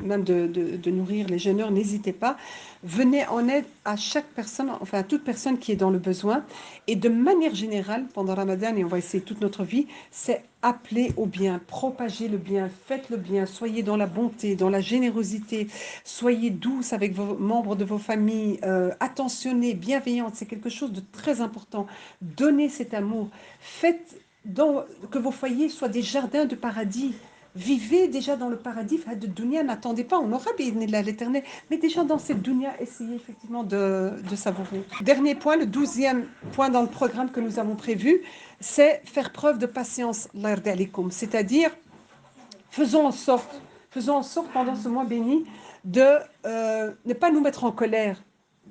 même de nourrir les jeûneurs, n'hésitez pas. Venez en aide à chaque personne, enfin à toute personne qui est dans le besoin. Et de manière générale, pendant Ramadan, et on va essayer toute notre vie, c'est appeler au bien, propager le bien, faites le bien, soyez dans la bonté, dans la générosité, soyez douce avec vos membres de vos familles, attentionnez, bienveillante, c'est quelque chose de très important. Donnez cet amour, faites que vos foyers soient des jardins de paradis. Vivez déjà dans le paradis de dunya, n'attendez pas, on aura l'éternel, mais déjà dans cette dunya, essayez effectivement de savourer. Dernier point, le 12e point dans le programme que nous avons prévu, c'est faire preuve de patience, c'est-à-dire faisons en sorte pendant ce mois béni de ne pas nous mettre en colère.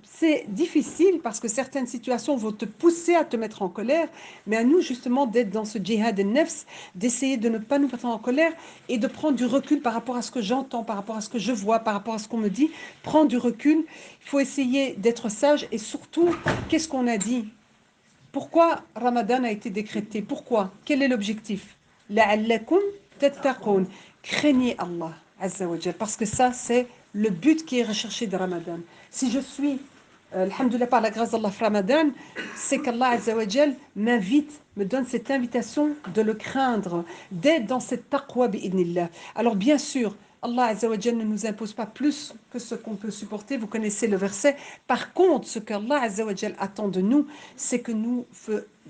C'est difficile parce que certaines situations vont te pousser à te mettre en colère, mais à nous justement d'être dans ce djihad al-nafs, d'essayer de ne pas nous mettre en colère et de prendre du recul par rapport à ce que j'entends, par rapport à ce que je vois, par rapport à ce qu'on me dit. Prendre du recul, il faut essayer d'être sage et surtout, qu'est-ce qu'on a dit? Pourquoi Ramadan a été décrété? Pourquoi? Quel est l'objectif? La'allakum tattaqoun. Craignez Allah Azza wa Jal, parce que ça, c'est le but qui est recherché de Ramadan. Si je suis, alhamdoulilah, par la grâce d'Allah, Ramadan, c'est qu'Allah Azza wa Jal m'invite, me donne cette invitation de le craindre, d'être dans cette taqwa bi'idnillah. Alors bien sûr, Allah Azza wa Jal ne nous impose pas plus que ce qu'on peut supporter, vous connaissez le verset. Par contre, ce qu'Allah Azza wa Jal attend de nous, c'est que nous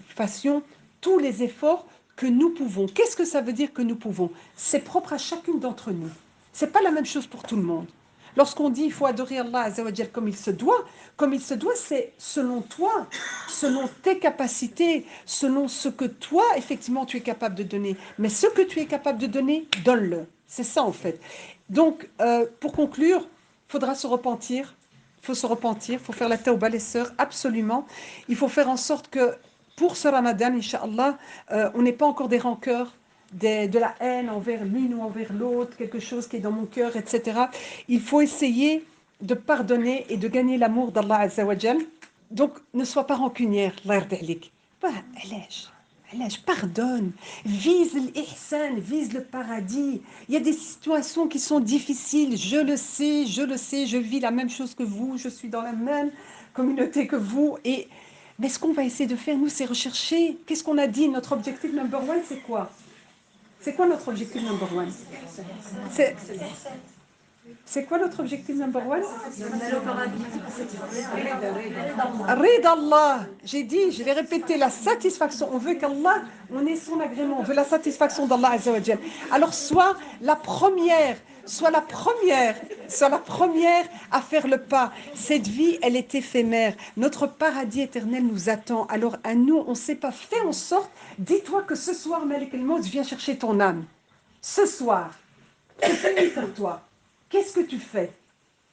fassions tous les efforts que nous pouvons. Qu'est-ce que ça veut dire que nous pouvons? C'est propre à chacune d'entre nous. C'est pas la même chose pour tout le monde. Lorsqu'on dit il faut adorer Allah Azza wa Jal comme il se doit, c'est selon toi, selon tes capacités, selon ce que toi, effectivement, tu es capable de donner. Mais ce que tu es capable de donner, donne-le. C'est ça, en fait. Donc, pour conclure, il faudra se repentir. Il faut se repentir, il faut faire la tawbah, les sœurs, absolument. Il faut faire en sorte que pour ce Ramadan, Inch'Allah, on n'ait pas encore des rancœurs, de la haine envers l'une ou envers l'autre, quelque chose qui est dans mon cœur, etc. Il faut essayer de pardonner et de gagner l'amour d'Allah Azza wa Jal. Donc, ne sois pas rancunière, Allah yarda alik. Bah, pardonne, vise l'ihsan, vise le paradis. Il y a des situations qui sont difficiles, je le sais, je vis la même chose que vous, je suis dans la même communauté que vous. Mais ce qu'on va essayer de faire, nous, c'est rechercher. Qu'est-ce qu'on a dit? Notre objectif number one, c'est quoi? C'est quoi notre objectif number one? C'est quoi notre objectif number one? Rid Allah. J'ai dit, je vais répéter, la satisfaction. On veut qu'Allah, on ait son agrément. On veut la satisfaction d'Allah Azza wa Jal. Alors, sois la première à faire le pas. Cette vie, elle est éphémère. Notre paradis éternel nous attend. Alors, à nous, on ne sait pas. Fais en sorte, dis-toi que ce soir, Malik el-Maut vient chercher ton âme. Ce soir, c'est fini pour toi. Qu'est-ce que tu fais?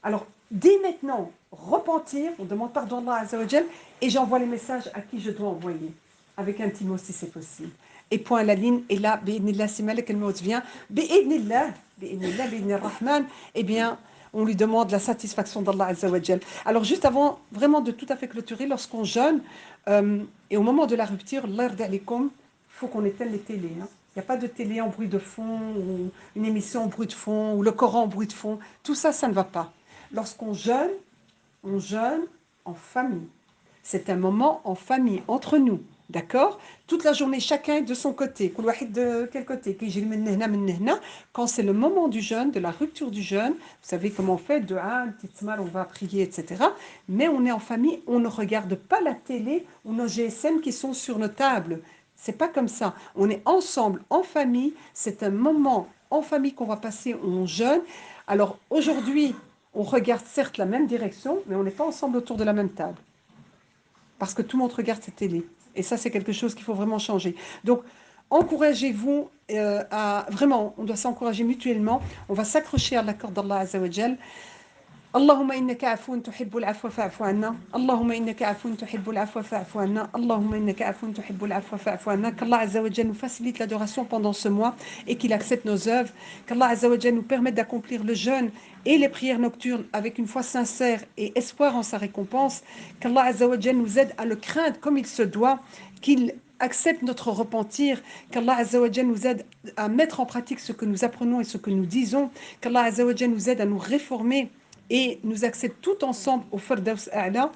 Alors, dès maintenant, repentir, on demande pardon à Allah Azza wa Jal, et j'envoie les messages à qui je dois envoyer, avec un petit mot si c'est possible. Et point à la ligne, et là, bi'idnillah, si Malak al-Maut vient, bi'idnillah, bi'idnillah, bi'idnir Rahman, eh bien, on lui demande la satisfaction d'Allah Azza wa Jal. Alors, juste avant vraiment de tout à fait clôturer, lorsqu'on jeûne, et au moment de la rupture, Allah yarda alaykoum, il faut qu'on éteigne les télés. Hein. Il n'y a pas de télé en bruit de fond, ou une émission en bruit de fond, ou le Coran en bruit de fond. Tout ça, ça ne va pas. Lorsqu'on jeûne, on jeûne en famille. C'est un moment en famille, entre nous. D'accord? Toute la journée, chacun est de son côté. De quel côté? Quand c'est le moment du jeûne, de la rupture du jeûne, vous savez comment on fait, de petite mal, on va prier, etc. Mais on est en famille, on ne regarde pas la télé ou nos GSM qui sont sur nos tables. C'est pas comme ça. On est ensemble, en famille. C'est un moment en famille qu'on va passer où on jeûne. Alors aujourd'hui, on regarde certes la même direction, mais on n'est pas ensemble autour de la même table. Parce que tout le monde regarde cette télé. Et ça, c'est quelque chose qu'il faut vraiment changer. Donc, encouragez-vous à... Vraiment, on doit s'encourager mutuellement. On va s'accrocher à l'accord d'Allah Azza wa Jal. اللهم إنك عفو تحب العفو فاعف عنا اللهم إنك عفو تحب العفو فاعف عنا اللهم إنك عفو تحب العفو فاعف عنا qu'Allah Azza wa Jal nous facilite l'adoration pendant ce mois et qu'il accepte nos œuvres qu'Allah Azza wa Jal nous permette d'accomplir le jeûne et les prières nocturnes avec une foi sincère et espoir en sa récompense qu'Allah Azza wa Jal nous aide à le craindre comme il se doit qu'il accepte notre repentir, qu'Allah Azza wa Jal nous aide à mettre en pratique ce que nous apprenons et ce que nous disons, qu'Allah Azza wa Jal nous aide à nous réformer et nous accèdent tout ensemble au Firdaus A'la.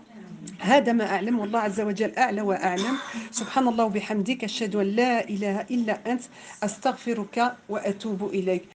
هذا ما أعلم والله عز وجل أعلى وأعلم سبحان الله وبحمدك أشهد أن لا إله إلا أنت أستغفرك وأتوب إليك